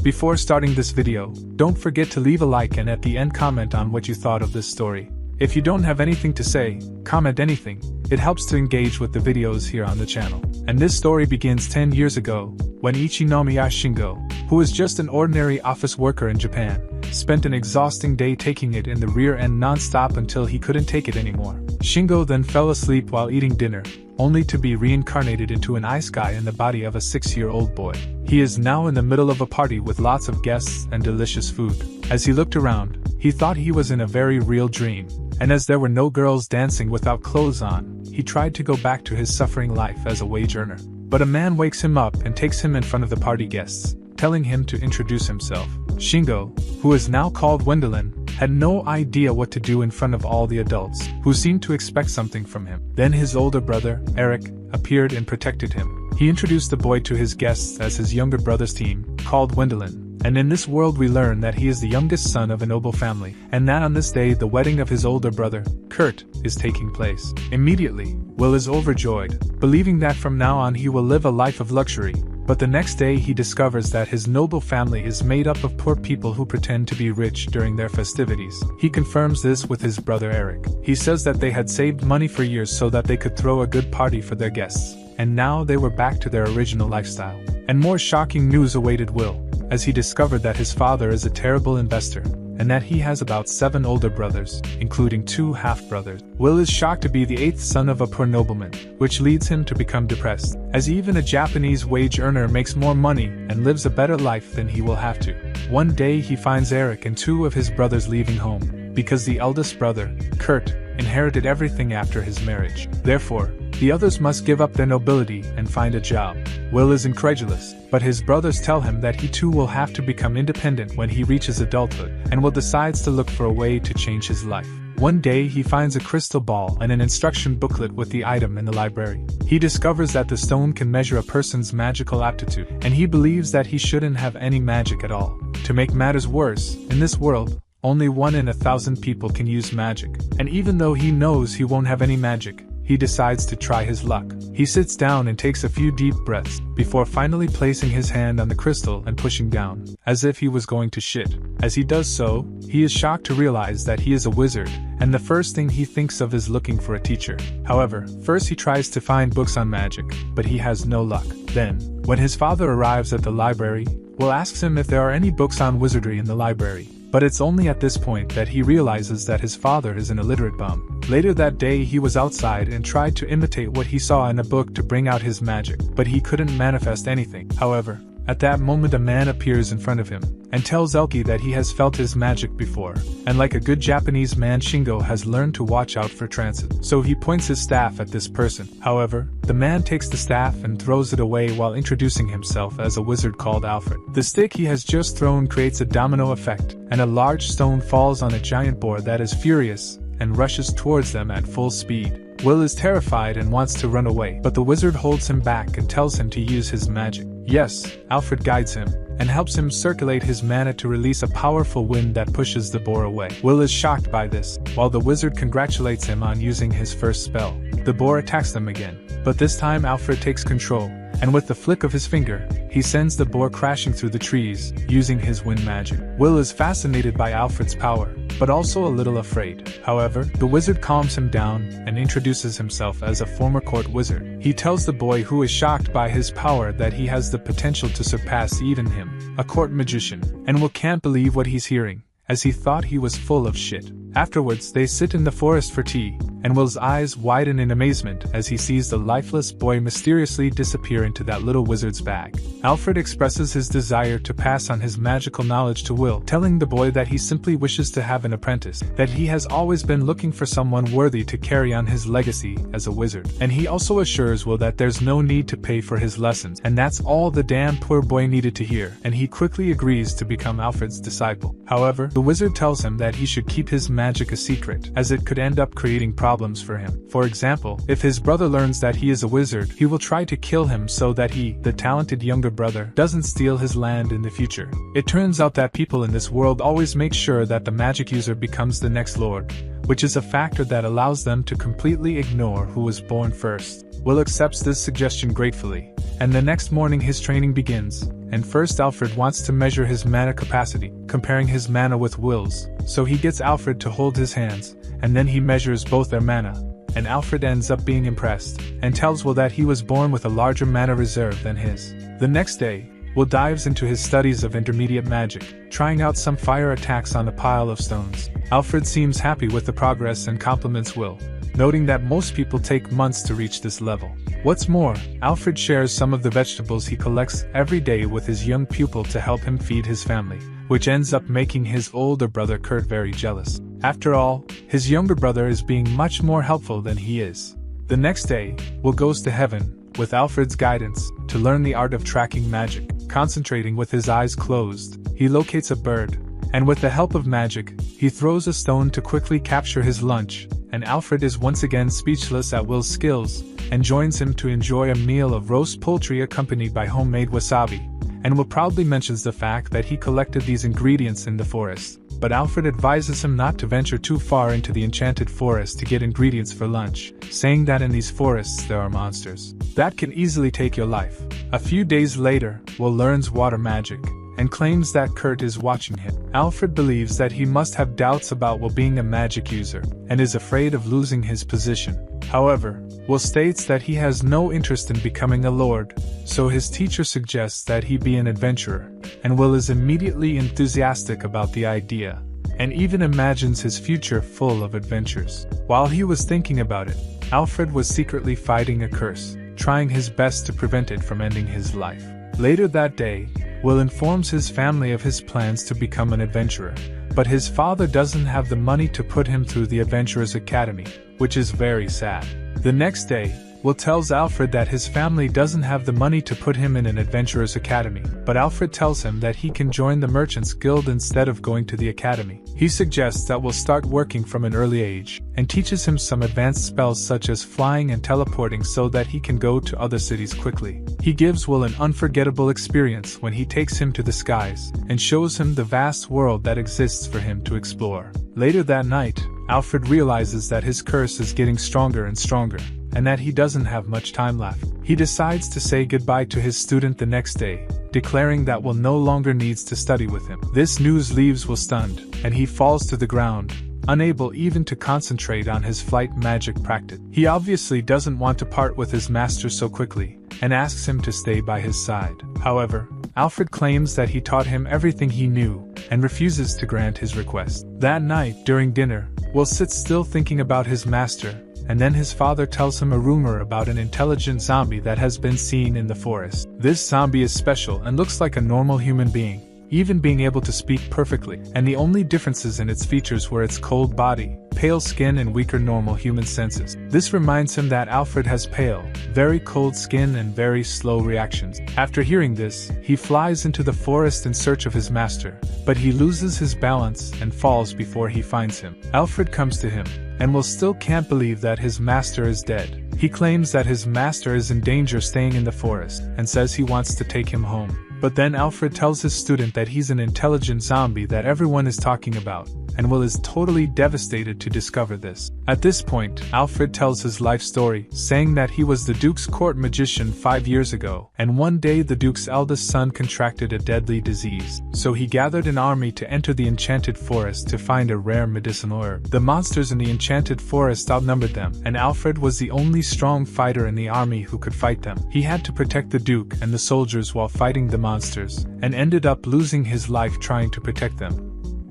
Before starting this video, don't forget to leave a like and at the end comment on what you thought of this story. If you don't have anything to say, comment anything. It helps to engage with the videos here on the channel. And this story begins 10 years ago, when Ichinomiya Shingo, who was just an ordinary office worker in Japan, spent an exhausting day taking it in the rear end non-stop until he couldn't take it anymore. Shingo then fell asleep while eating dinner, only to be reincarnated into an ice guy in the body of a 6-year-old boy. He is now in the middle of a party with lots of guests and delicious food. As he looked around, he thought he was in a very real dream, and as there were no girls dancing without clothes on, he tried to go back to his suffering life as a wage earner. But a man wakes him up and takes him in front of the party guests, telling him to introduce himself. Shingo, who is now called Wendelin, had no idea what to do in front of all the adults, who seemed to expect something from him. Then his older brother, Eric, appeared and protected him. He introduced the boy to his guests as his younger brother's team, called Wendelin. And in this world we learn that he is the youngest son of a noble family, and that on this day the wedding of his older brother, Kurt, is taking place. Immediately, Will is overjoyed, believing that from now on he will live a life of luxury. But the next day he discovers that his noble family is made up of poor people who pretend to be rich during their festivities. He confirms this with his brother Eric. He says that they had saved money for years so that they could throw a good party for their guests, and now they were back to their original lifestyle. And more shocking news awaited Will, as he discovered that his father is a terrible investor, and that he has about 7 older brothers, including 2 half-brothers. Will is shocked to be the 8th son of a poor nobleman, which leads him to become depressed, as even a Japanese wage earner makes more money and lives a better life than he will have to. One day he finds Eric and 2 of his brothers leaving home, because the eldest brother, Kurt, inherited everything after his marriage. Therefore, the others must give up their nobility and find a job. Will is incredulous, but his brothers tell him that he too will have to become independent when he reaches adulthood, and Will decides to look for a way to change his life. One day he finds a crystal ball and an instruction booklet with the item in the library. He discovers that the stone can measure a person's magical aptitude, and he believes that he shouldn't have any magic at all. To make matters worse, in this world, only 1 in 1,000 people can use magic, and even though he knows he won't have any magic, he decides to try his luck. He sits down and takes a few deep breaths, before finally placing his hand on the crystal and pushing down, as if he was going to shit. As he does so, he is shocked to realize that he is a wizard, and the first thing he thinks of is looking for a teacher. However, first he tries to find books on magic, but he has no luck. Then, when his father arrives at the library, Will asks him if there are any books on wizardry in the library. But it's only at this point that he realizes that his father is an illiterate bum. Later that day he was outside and tried to imitate what he saw in a book to bring out his magic, but he couldn't manifest anything. However, at that moment a man appears in front of him, and tells Elki that he has felt his magic before, and like a good Japanese man Shingo has learned to watch out for trances. So he points his staff at this person. However, the man takes the staff and throws it away while introducing himself as a wizard called Alfred. The stick he has just thrown creates a domino effect, and a large stone falls on a giant boar that is furious, and rushes towards them at full speed. Will is terrified and wants to run away, but the wizard holds him back and tells him to use his magic. Yes, Alfred guides him, and helps him circulate his mana to release a powerful wind that pushes the boar away. Will is shocked by this, while the wizard congratulates him on using his first spell. The boar attacks them again, but this time Alfred takes control, and with the flick of his finger, he sends the boar crashing through the trees, using his wind magic. Will is fascinated by Alfred's power, but also a little afraid. However, the wizard calms him down and introduces himself as a former court wizard. He tells the boy, who is shocked by his power, that he has the potential to surpass even him, a court magician, and Will can't believe what he's hearing, as he thought he was full of shit. Afterwards they sit in the forest for tea, and Will's eyes widen in amazement as he sees the lifeless boy mysteriously disappear into that little wizard's bag. Alfred expresses his desire to pass on his magical knowledge to Will, telling the boy that he simply wishes to have an apprentice, that he has always been looking for someone worthy to carry on his legacy as a wizard. And he also assures Will that there's no need to pay for his lessons, and that's all the damn poor boy needed to hear, and he quickly agrees to become Alfred's disciple. However, the wizard tells him that he should keep his magic a secret, as it could end up creating problems for him. For example, if his brother learns that he is a wizard, he will try to kill him so that he, the talented younger brother, doesn't steal his land in the future. It turns out that people in this world always make sure that the magic user becomes the next lord, which is a factor that allows them to completely ignore who was born first. Will accepts this suggestion gratefully, and the next morning his training begins, and first Alfred wants to measure his mana capacity, comparing his mana with Will's, so he gets Alfred to hold his hands, and then he measures both their mana, and Alfred ends up being impressed, and tells Will that he was born with a larger mana reserve than his. The next day, Will dives into his studies of intermediate magic, trying out some fire attacks on a pile of stones. Alfred seems happy with the progress and compliments Will, noting that most people take months to reach this level. What's more, Alfred shares some of the vegetables he collects every day with his young pupil to help him feed his family, which ends up making his older brother Kurt very jealous. After all, his younger brother is being much more helpful than he is. The next day, Will goes to heaven, with Alfred's guidance, to learn the art of tracking magic. Concentrating with his eyes closed, he locates a bird, and with the help of magic, he throws a stone to quickly capture his lunch, and Alfred is once again speechless at Will's skills, and joins him to enjoy a meal of roast poultry accompanied by homemade wasabi, and Will proudly mentions the fact that he collected these ingredients in the forest. But Alfred advises him not to venture too far into the enchanted forest to get ingredients for lunch, saying that in these forests there are monsters that can easily take your life. A few days later, Will learns water magic, and claims that Kurt is watching him. Alfred believes that he must have doubts about Will being a magic user, and is afraid of losing his position. However, Will states that he has no interest in becoming a lord, so his teacher suggests that he be an adventurer, and Will is immediately enthusiastic about the idea, and even imagines his future full of adventures. While he was thinking about it, Alfred was secretly fighting a curse, trying his best to prevent it from ending his life. Later that day, Will informs his family of his plans to become an adventurer, but his father doesn't have the money to put him through the Adventurers Academy, which is very sad. The next day, Will tells Alfred that his family doesn't have the money to put him in an Adventurers Academy, but Alfred tells him that he can join the Merchants Guild instead of going to the academy. He suggests that Will start working from an early age, and teaches him some advanced spells such as flying and teleporting so that he can go to other cities quickly. He gives Will an unforgettable experience when he takes him to the skies, and shows him the vast world that exists for him to explore. Later that night, Alfred realizes that his curse is getting stronger and stronger, and that he doesn't have much time left. He decides to say goodbye to his student the next day, declaring that Will no longer needs to study with him. This news leaves Will stunned, and he falls to the ground, unable even to concentrate on his flight magic practice. He obviously doesn't want to part with his master so quickly, and asks him to stay by his side. However, Alfred claims that he taught him everything he knew, and refuses to grant his request. That night, during dinner, Will sits still thinking about his master, and then his father tells him a rumor about an intelligent zombie that has been seen in the forest. This zombie is special and looks like a normal human being, even being able to speak perfectly, and the only differences in its features were its cold body, pale skin and weaker normal human senses. This reminds him that Alfred has pale, very cold skin and very slow reactions. After hearing this, he flies into the forest in search of his master, but he loses his balance and falls before he finds him. Alfred comes to him, and Will still can't believe that his master is dead. He claims that his master is in danger staying in the forest, and says he wants to take him home. But then Alfred tells his student that he's an intelligent zombie that everyone is talking about, and Will is totally devastated to discover this. At this point, Alfred tells his life story, saying that he was the Duke's court magician 5 years ago, and one day the Duke's eldest son contracted a deadly disease, so he gathered an army to enter the enchanted forest to find a rare medicinal herb. The monsters in the enchanted forest outnumbered them, and Alfred was the only strong fighter in the army who could fight them. He had to protect the Duke and the soldiers while fighting the monsters, and ended up losing his life trying to protect them.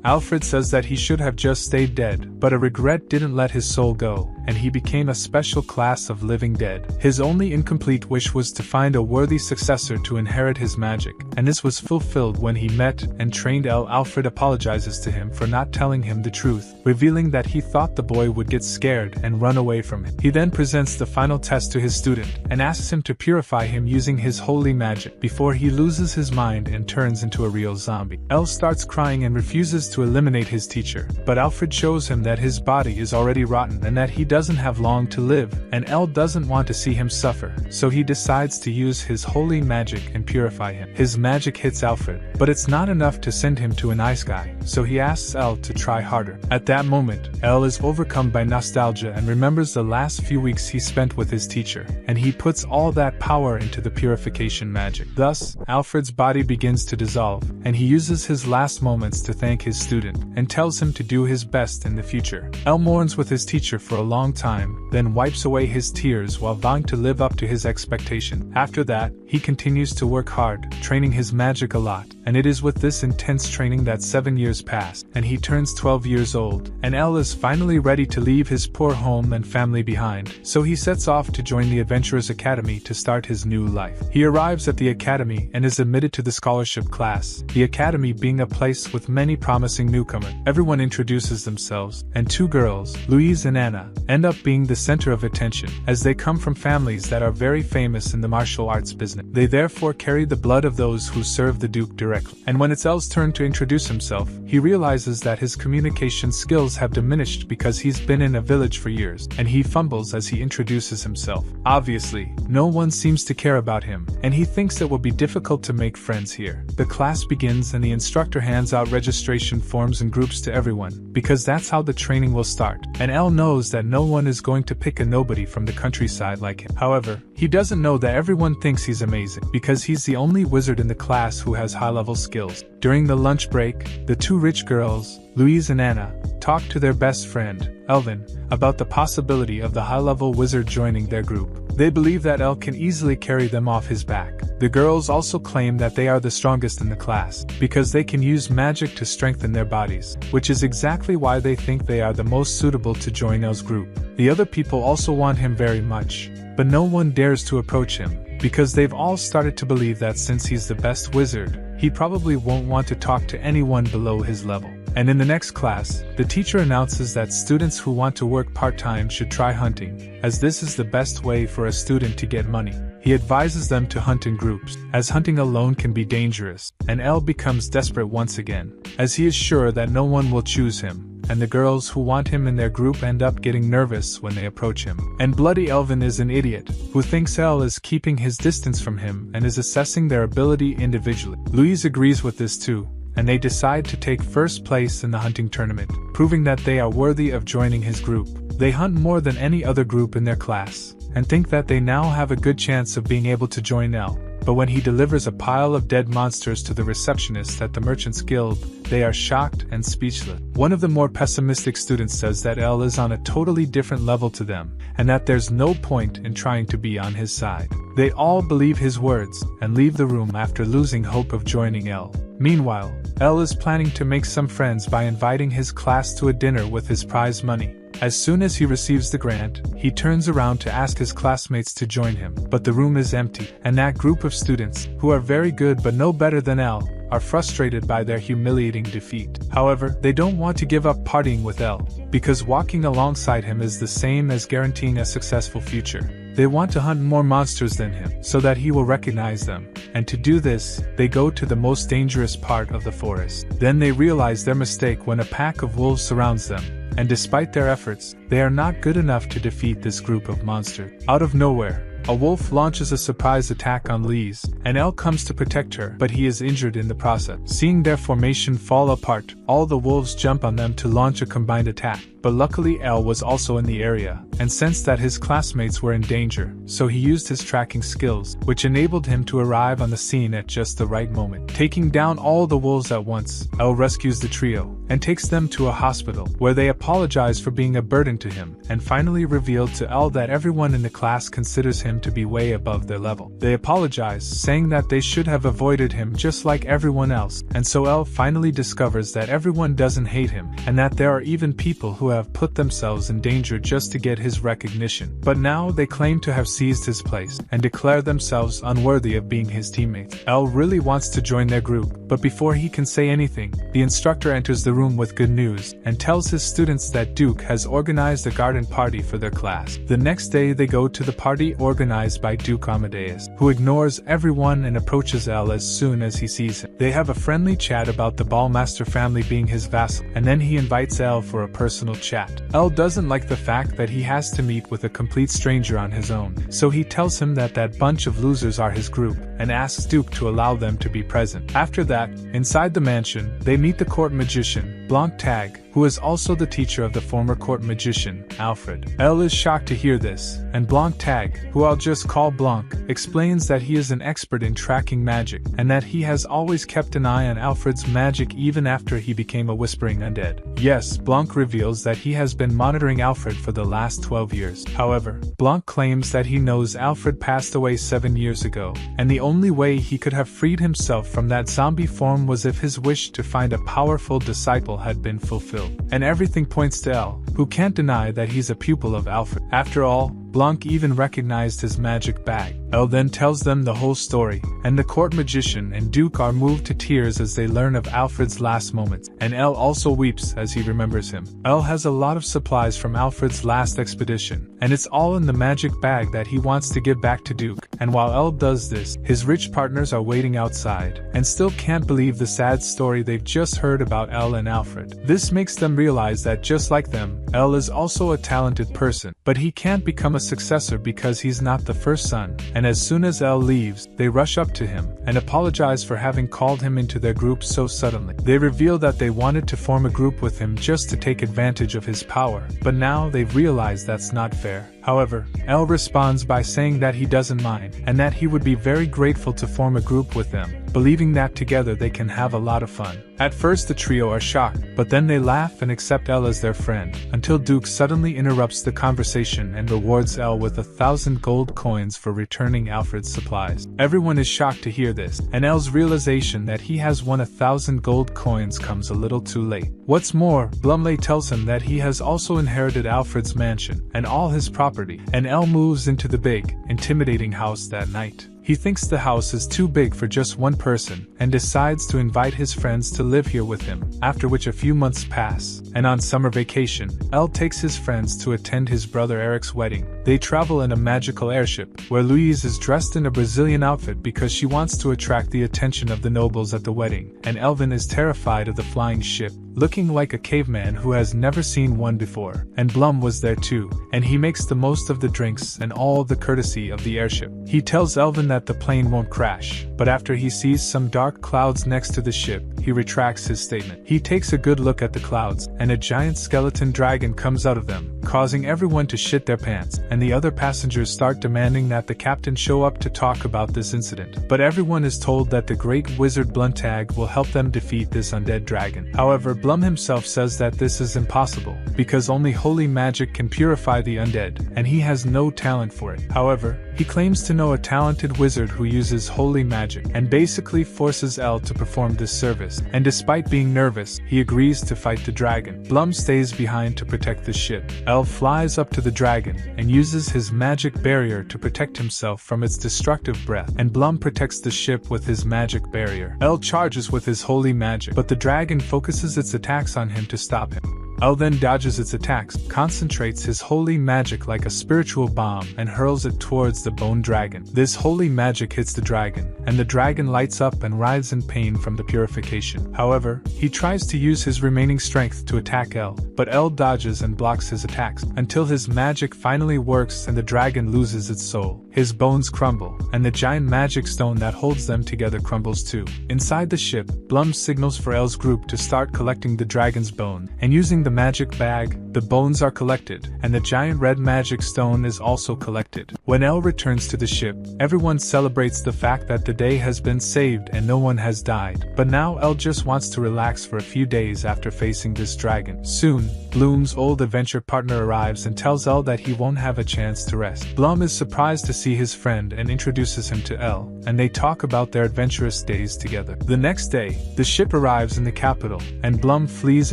Alfred says that he should have just stayed dead, but a regret didn't let his soul go, and he became a special class of living dead. His only incomplete wish was to find a worthy successor to inherit his magic, and this was fulfilled when he met and trained L. Alfred apologizes to him for not telling him the truth, revealing that he thought the boy would get scared and run away from him. He then presents the final test to his student, and asks him to purify him using his holy magic, before he loses his mind and turns into a real zombie. L starts crying and refuses to eliminate his teacher, but Alfred shows him that his body is already rotten and that he doesn't have long to live, and Elle doesn't want to see him suffer, so he decides to use his holy magic and purify him. His magic hits Alfred, but it's not enough to send him to an ice guy, so he asks Elle to try harder. At that moment, Elle is overcome by nostalgia and remembers the last few weeks he spent with his teacher, and he puts all that power into the purification magic. Thus, Alfred's body begins to dissolve, and he uses his last moments to thank his student, and tells him to do his best in the future. Elle mourns with his teacher for a long time, then wipes away his tears while vowing to live up to his expectation. After that, he continues to work hard, training his magic a lot, and it is with this intense training that 7 years pass, and he turns 12 years old, and Elle is finally ready to leave his poor home and family behind, so he sets off to join the Adventurers Academy to start his new life. He arrives at the academy and is admitted to the scholarship class, the academy being a place with many promising newcomers. Everyone introduces themselves, and two girls, Louise and Anna, end up being the center of attention, as they come from families that are very famous in the martial arts business. They therefore carry the blood of those who serve the Duke directly. And when it's Elle's turn to introduce himself, he realizes that his communication skills have diminished because he's been in a village for years, and he fumbles as he introduces himself. Obviously, no one seems to care about him, and he thinks it will be difficult to make friends here. The class begins and the instructor hands out registration forms in groups to everyone, because that's how the training will start, and Elle knows that no one is going to pick a nobody from the countryside like him. However, he doesn't know that everyone thinks he's amazing, because he's the only wizard in the class who has high-level skills. During the lunch break, the two rich girls, Louise and Anna, talk to their best friend, Elvin, about the possibility of the high-level wizard joining their group. They believe that Elle can easily carry them off his back. The girls also claim that they are the strongest in the class, because they can use magic to strengthen their bodies, which is exactly why they think they are the most suitable to join Elle's group. The other people also want him very much, but no one dares to approach him, because they've all started to believe that since he's the best wizard, he probably won't want to talk to anyone below his level. And in the next class, the teacher announces that students who want to work part-time should try hunting, as this is the best way for a student to get money. He advises them to hunt in groups, as hunting alone can be dangerous, and Elle becomes desperate once again, as he is sure that no one will choose him, and the girls who want him in their group end up getting nervous when they approach him. And Bloody Elvin is an idiot, who thinks Elle is keeping his distance from him and is assessing their ability individually. Louise agrees with this too, and they decide to take first place in the hunting tournament, proving that they are worthy of joining his group. They hunt more than any other group in their class, and think that they now have a good chance of being able to join Elle. But when he delivers a pile of dead monsters to the receptionist at the Merchants Guild, they are shocked and speechless. One of the more pessimistic students says that Elle is on a totally different level to them, and that there's no point in trying to be on his side. They all believe his words, and leave the room after losing hope of joining Elle. Meanwhile, Elle is planning to make some friends by inviting his class to a dinner with his prize money. As soon as he receives the grant, he turns around to ask his classmates to join him, but the room is empty, and that group of students, who are very good but no better than Elle, are frustrated by their humiliating defeat. However, they don't want to give up partying with Elle, because walking alongside him is the same as guaranteeing a successful future. They want to hunt more monsters than him, so that he will recognize them, and to do this, they go to the most dangerous part of the forest. Then they realize their mistake when a pack of wolves surrounds them, and despite their efforts, they are not good enough to defeat this group of monsters. Out of nowhere, a wolf launches a surprise attack on Lise, and Elle comes to protect her, but he is injured in the process. Seeing their formation fall apart, all the wolves jump on them to launch a combined attack. But luckily Elle was also in the area, and sensed that his classmates were in danger, so he used his tracking skills, which enabled him to arrive on the scene at just the right moment. Taking down all the wolves at once, Elle rescues the trio, and takes them to a hospital, where they apologize for being a burden to him, and finally revealed to Elle that everyone in the class considers him to be way above their level. They apologize, saying that they should have avoided him just like everyone else, and so Elle finally discovers that everyone doesn't hate him, and that there are even people who have put themselves in danger just to get his recognition. But now they claim to have seized his place, and declare themselves unworthy of being his teammates. Elle really wants to join their group, but before he can say anything, the instructor enters the room with good news, and tells his students that Duke has organized a garden party for their class. The next day they go to the party organized organized by Duke Amadeus, who ignores everyone and approaches Elle as soon as he sees him. They have a friendly chat about the Ballmaster family being his vassal, and then he invites Elle for a personal chat. Elle doesn't like the fact that he has to meet with a complete stranger on his own, so he tells him that that bunch of losers are his group, and asks Duke to allow them to be present. After that, inside the mansion, they meet the court magician, Blanc Tag, who is also the teacher of the former court magician, Alfred. Elle is shocked to hear this, and Blanc Tag, who I'll just call Blanc, explains that he is an expert in tracking magic, and that he has always kept an eye on Alfred's magic even after he became a whispering undead. Yes, Blanc reveals that he has been monitoring Alfred for the last 12 years. However, Blanc claims that he knows Alfred passed away 7 years ago, and the only way he could have freed himself from that zombie form was if his wish to find a powerful disciple had been fulfilled. And everything points to Elle, who can't deny that he's a pupil of Alfred. After all, Blanc even recognized his magic bag. Elle then tells them the whole story, and the court magician and Duke are moved to tears as they learn of Alfred's last moments, and Elle also weeps as he remembers him. Elle has a lot of supplies from Alfred's last expedition, and it's all in the magic bag that he wants to give back to Duke, and while Elle does this, his rich partners are waiting outside, and still can't believe the sad story they've just heard about Elle and Alfred. This makes them realize that just like them, Elle is also a talented person, but he can't become a successor because he's not the first son, and as soon as Elle leaves, they rush up to him and apologize for having called him into their group so suddenly. They reveal that they wanted to form a group with him just to take advantage of his power, but now they've realized that's not fair. However, Elle responds by saying that he doesn't mind, and that he would be very grateful to form a group with them, believing that together they can have a lot of fun. At first the trio are shocked, but then they laugh and accept Elle as their friend, until Duke suddenly interrupts the conversation and rewards Elle with 1,000 gold coins for returning Alfred's supplies. Everyone is shocked to hear this, and Elle's realization that he has won 1,000 gold coins comes a little too late. What's more, Blumley tells him that he has also inherited Alfred's mansion and all his property, and Elle moves into the big, intimidating house that night. He thinks the house is too big for just one person, and decides to invite his friends to live here with him, after which a few months pass, and on summer vacation, Elle takes his friends to attend his brother Eric's wedding. They travel in a magical airship, where Louise is dressed in a Brazilian outfit because she wants to attract the attention of the nobles at the wedding, and Elvin is terrified of the flying ship, looking like a caveman who has never seen one before, and Blum was there too, and he makes the most of the drinks and all the courtesy of the airship. He tells Elvin that the plane won't crash, but after he sees some dark clouds next to the ship, he retracts his statement. He takes a good look at the clouds, and a giant skeleton dragon comes out of them, causing everyone to shit their pants, and the other passengers start demanding that the captain show up to talk about this incident. But everyone is told that the great wizard Bluntag will help them defeat this undead dragon. However, Blum himself says that this is impossible, because only holy magic can purify the undead, and he has no talent for it. However, he claims to know a talented wizard who uses holy magic, and basically forces Elle to perform this service, and despite being nervous, he agrees to fight the dragon. Blum stays behind to protect the ship. Elle flies up to the dragon, and uses his magic barrier to protect himself from its destructive breath, and Blum protects the ship with his magic barrier. Elle charges with his holy magic, but the dragon focuses its attacks on him to stop him. Elle then dodges its attacks, concentrates his holy magic like a spiritual bomb, and hurls it towards the bone dragon. This holy magic hits the dragon, and the dragon lights up and writhes in pain from the purification. However, he tries to use his remaining strength to attack Elle, but Elle dodges and blocks his attacks, until his magic finally works and the dragon loses its soul. His bones crumble, and the giant magic stone that holds them together crumbles too. Inside the ship, Blum signals for Elle's group to start collecting the dragon's bone, and using the magic bag, the bones are collected, and the giant red magic stone is also collected. When Elle returns to the ship, everyone celebrates the fact that the day has been saved and no one has died, but now Elle just wants to relax for a few days after facing this dragon. Soon, Bloom's old adventure partner arrives and tells Elle that he won't have a chance to rest. Blum is surprised to see his friend and introduces him to Elle, and they talk about their adventurous days together. The next day, the ship arrives in the capital, and Blum flees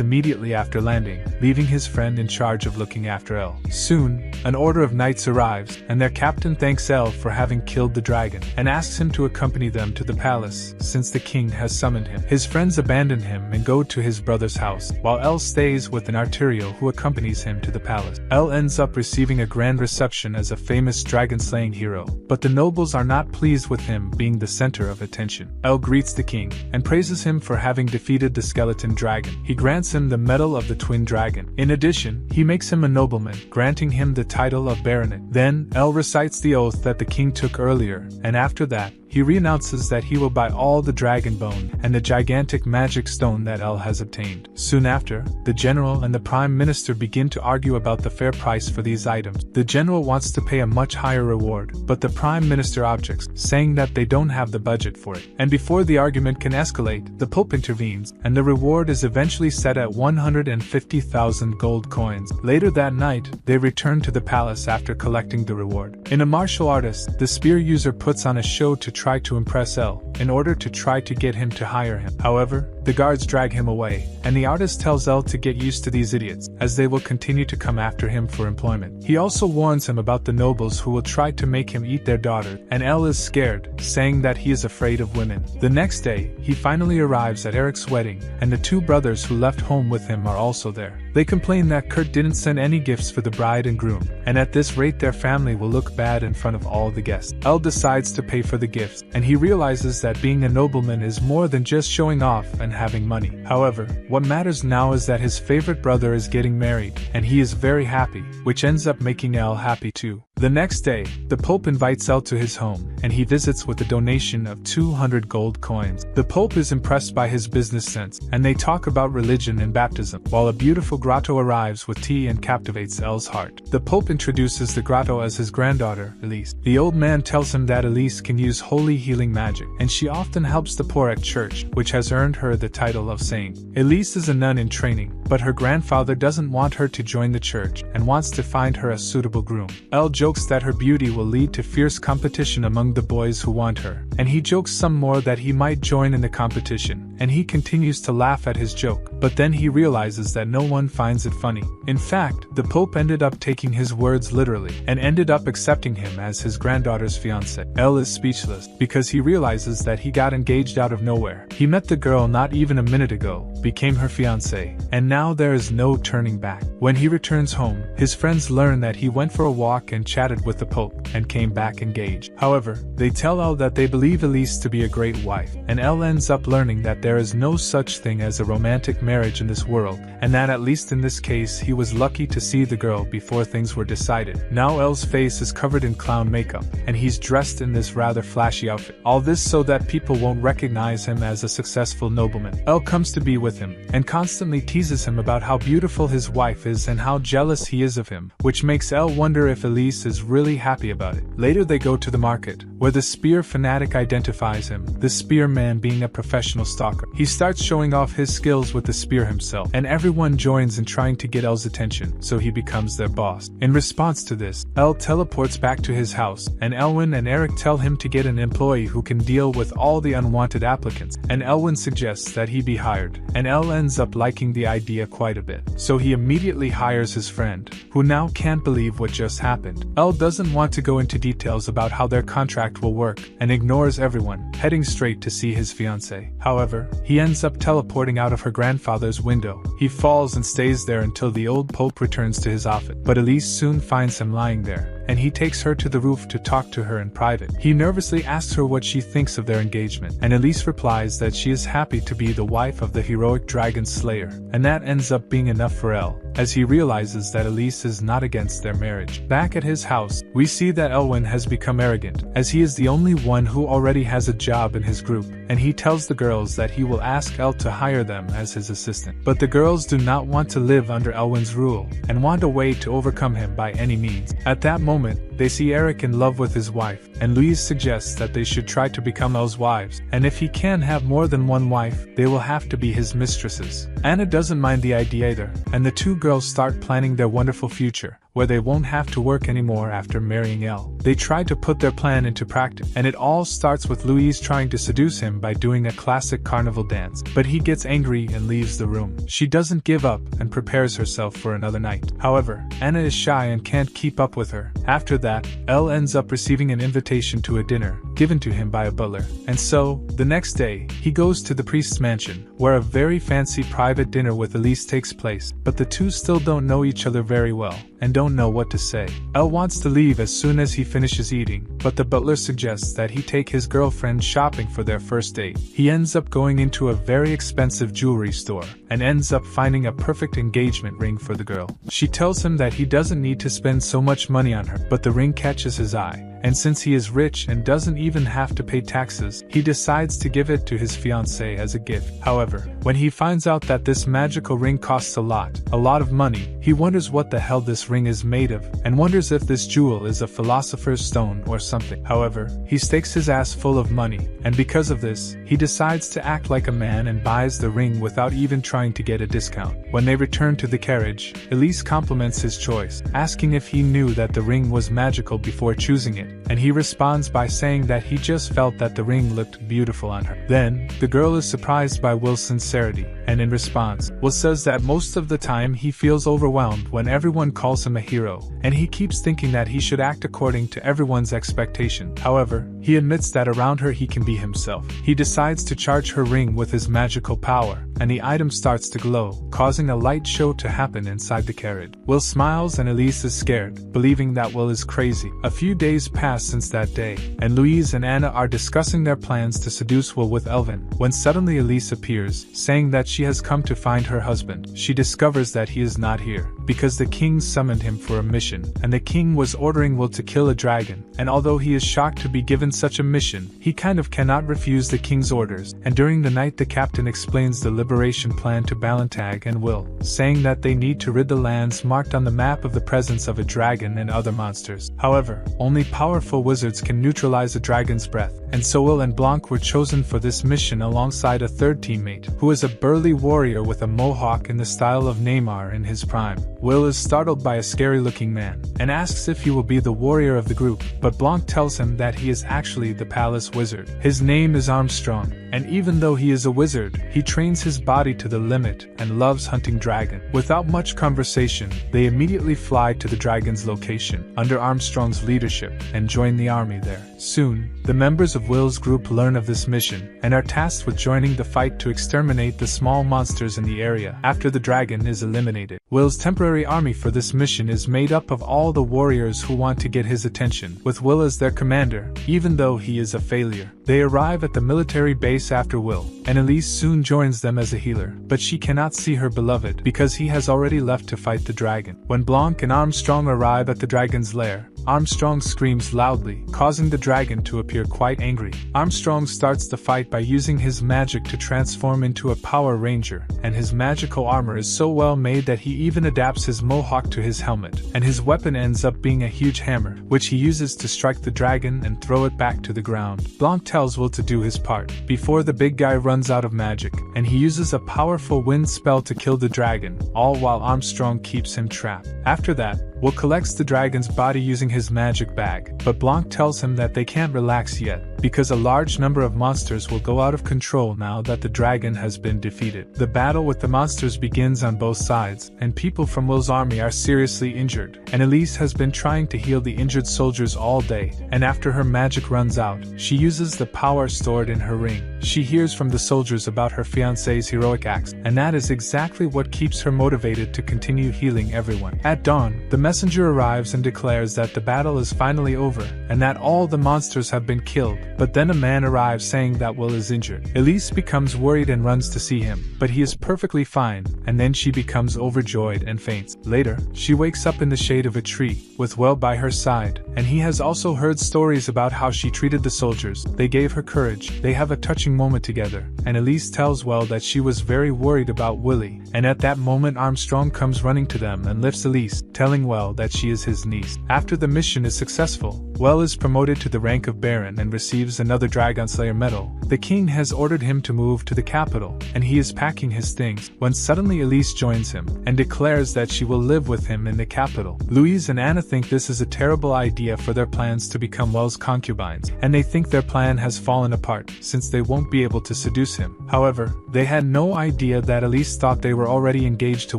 immediately after landing, leaving his friend in charge of looking after Elle. Soon, an order of knights arrives, and their captain thanks Elle for having killed the dragon, and asks him to accompany them to the palace, since the king has summoned him. His friends abandon him and go to his brother's house, while Elle stays with an Arturio who accompanies him to the palace. Elle ends up receiving a grand reception as a famous dragon-slaying hero. hero, but the nobles are not pleased with him being the center of attention. El greets the king and praises him for having defeated the skeleton dragon. He grants him the medal of the twin dragon. In addition, he makes him a nobleman, granting him the title of baronet. Then, El recites the oath that the king took earlier, and after that, he reannounces that he will buy all the dragon bone and the gigantic magic stone that El has obtained. Soon after, the general and the prime minister begin to argue about the fair price for these items. The general wants to pay a much higher reward, but the prime minister objects, saying that they don't have the budget for it. And before the argument can escalate, the Pope intervenes, and the reward is eventually set at 150,000 gold coins. Later that night, they return to the palace after collecting the reward. In a martial artist, the spear user puts on a show to try to impress El, in order to try to get him to hire him. However, the guards drag him away, and the artist tells El to get used to these idiots, as they will continue to come after him for employment. He also warns him about the nobles who will try to make him eat their daughter, and El is scared, saying that he is afraid of women. The next day, he finally arrives at Eric's wedding, and the two brothers who left home with him are also there. They complain that Kurt didn't send any gifts for the bride and groom, and at this rate their family will look bad in front of all the guests. El decides to pay for the gifts, and he realizes that being a nobleman is more than just showing off and having money. However, what matters now is that his favorite brother is getting married, and he is very happy, which ends up making El happy too. The next day, the Pope invites El to his home, and he visits with a donation of 200 gold coins. The Pope is impressed by his business sense, and they talk about religion and baptism, while a beautiful grotto arrives with tea and captivates El's heart. The Pope introduces the grotto as his granddaughter, Elise. The old man tells him that Elise can use holy healing magic, and she often helps the poor at church, which has earned her the title of saint. Elise is a nun in training, but her grandfather doesn't want her to join the church, and wants to find her a suitable groom. El jokes that her beauty will lead to fierce competition among the boys who want her, and he jokes some more that he might join in the competition, and he continues to laugh at his joke, but then he realizes that no one finds it funny. In fact, the Pope ended up taking his words literally, and ended up accepting him as his granddaughter's fiancé. El is speechless, because he realizes that he got engaged out of nowhere. He met the girl not even a minute ago, became her fiancé, and now there is no turning back. When he returns home, his friends learn that he went for a walk and chatted with the Pope, and came back engaged. However, they tell El that they believe Elise to be a great wife, and El ends up learning that there is no such thing as a romantic marriage in this world, and that at least in this case he was lucky to see the girl before things were decided. Now El's face is covered in clown makeup, and he's dressed in this rather flashy outfit. All this so that people won't recognize him as a successful nobleman. El comes to be with him, and constantly teases him about how beautiful his wife is and how jealous he is of him, which makes El wonder if Elise is really happy about it. Later they go to the market, where the spear fanatic identifies him, the spearman being a professional stalker. He starts showing off his skills with the spear himself, and everyone joins in trying to get El's attention, so he becomes their boss. In response to this, El teleports back to his house, and Elwin and Eric tell him to get an employee who can deal with all the unwanted applicants, and Elwin suggests that he be hired, and El ends up liking the idea quite a bit, so he immediately hires his friend, who now can't believe what just happened. El doesn't want to go into details about how their contract will work, and ignores everyone, heading straight to see his fiancée. However, he ends up teleporting out of her grandfather's window. He falls and stays there until the old Pope returns to his office, but Elise soon finds him lying there, and he takes her to the roof to talk to her in private. He nervously asks her what she thinks of their engagement, and Elise replies that she is happy to be the wife of the heroic dragon slayer, and that ends up being enough for El, as he realizes that Elise is not against their marriage. Back at his house, we see that Elwin has become arrogant, as he is the only one who already has a job in his group, and he tells the girls that he will ask El to hire them as his assistant. But the girls do not want to live under Elwin's rule, and want a way to overcome him by any means. At that moment, they see Eric in love with his wife, and Louise suggests that they should try to become El's wives, and if he can have more than one wife, they will have to be his mistresses. Anna doesn't mind the idea either, and the two girls start planning their wonderful future, where they won't have to work anymore after marrying El. They try to put their plan into practice, and it all starts with Louise trying to seduce him by doing a classic carnival dance, but he gets angry and leaves the room. She doesn't give up and prepares herself for another night. However, Anna is shy and can't keep up with her. After that, El ends up receiving an invitation to a dinner, given to him by a butler. And so, the next day, he goes to the priest's mansion, where a very fancy private dinner with Elise takes place, but the two still don't know each other very well, and don't know what to say. Elle wants to leave as soon as he finishes eating, but the butler suggests that he take his girlfriend shopping for their first date. He ends up going into a very expensive jewelry store, and ends up finding a perfect engagement ring for the girl. She tells him that he doesn't need to spend so much money on her, but the ring catches his eye. And since he is rich and doesn't even have to pay taxes, he decides to give it to his fiancée as a gift. However, when he finds out that this magical ring costs a lot of money, he wonders what the hell this ring is made of, and wonders if this jewel is a philosopher's stone or something. However, he stakes his ass full of money, and because of this, he decides to act like a man and buys the ring without even trying to get a discount. When they return to the carriage, Elise compliments his choice, asking if he knew that the ring was magical before choosing it. And he responds by saying that he just felt that the ring looked beautiful on her. Then, the girl is surprised by Will's sincerity, and in response, Will says that most of the time he feels overwhelmed when everyone calls him a hero, and he keeps thinking that he should act according to everyone's expectation. However, he admits that around her he can be himself. He decides to charge her ring with his magical power, and the item starts to glow, causing a light show to happen inside the carriage. Will smiles and Elise is scared, believing that Will is crazy. A few days pass since that day, and Louise and Anna are discussing their plans to seduce Will with Elvin, when suddenly Elise appears, saying that she has come to find her husband. She discovers that he is not here, because the king summoned him for a mission, and the king was ordering Will to kill a dragon, and although he is shocked to be given such a mission, he kind of cannot refuse the king's orders, and during the night the captain explains the liberation plan to Balantag and Will, saying that they need to rid the lands marked on the map of the presence of a dragon and other monsters. However, only powerful wizards can neutralize a dragon's breath, and so Will and Blanc were chosen for this mission alongside a third teammate, who is a burly warrior with a mohawk in the style of Neymar in his prime. Will is startled by a scary-looking man, and asks if he will be the warrior of the group, but Blanc tells him that he is actually the palace wizard. His name is Armstrong, and even though he is a wizard, he trains his body to the limit and loves hunting dragon. Without much conversation, they immediately fly to the dragon's location, under Armstrong's leadership, and join the army there. Soon, the members of Will's group learn of this mission, and are tasked with joining the fight to exterminate the small monsters in the area after the dragon is eliminated. Will's temporary army for this mission is made up of all the warriors who want to get his attention, with Will as their commander, even though he is a failure. They arrive at the military base after Will, and Elise soon joins them as a healer, but she cannot see her beloved because he has already left to fight the dragon. When Blanc and Armstrong arrive at the dragon's lair, Armstrong screams loudly, causing the dragon to appear quite angry. Armstrong starts the fight by using his magic to transform into a Power Ranger, and his magical armor is so well made that he even adapts his mohawk to his helmet, and his weapon ends up being a huge hammer, which he uses to strike the dragon and throw it back to the ground. Blanc tells Will to do his part, before the big guy runs out of magic, and he uses a powerful wind spell to kill the dragon, all while Armstrong keeps him trapped. After that, Will collects the dragon's body using his magic bag, but Blanc tells him that they can't relax yet, because a large number of monsters will go out of control now that the dragon has been defeated. The battle with the monsters begins on both sides, and people from Will's army are seriously injured, and Elise has been trying to heal the injured soldiers all day, and after her magic runs out, she uses the power stored in her ring. She hears from the soldiers about her fiancé's heroic acts, and that is exactly what keeps her motivated to continue healing everyone. At dawn, the messenger arrives and declares that the battle is finally over, and that all the monsters have been killed, but then a man arrives saying that Will is injured. Elise becomes worried and runs to see him, but he is perfectly fine, and then she becomes overjoyed and faints. Later, she wakes up in the shade of a tree, with Will by her side, and he has also heard stories about how she treated the soldiers. They gave her courage. They have a touching moment together, and Elise tells Will that she was very worried about Willie, and at that moment Armstrong comes running to them and lifts Elise, telling Will that she is his niece. After the mission is successful, Will is promoted to the rank of Baron and receives another Dragon Slayer medal. The king has ordered him to move to the capital, and he is packing his things, when suddenly Elise joins him, and declares that she will live with him in the capital. Louise and Anna think this is a terrible idea for their plans to become Will's concubines, and they think their plan has fallen apart, since they won't won't be able to seduce him. However, they had no idea that Elise thought they were already engaged to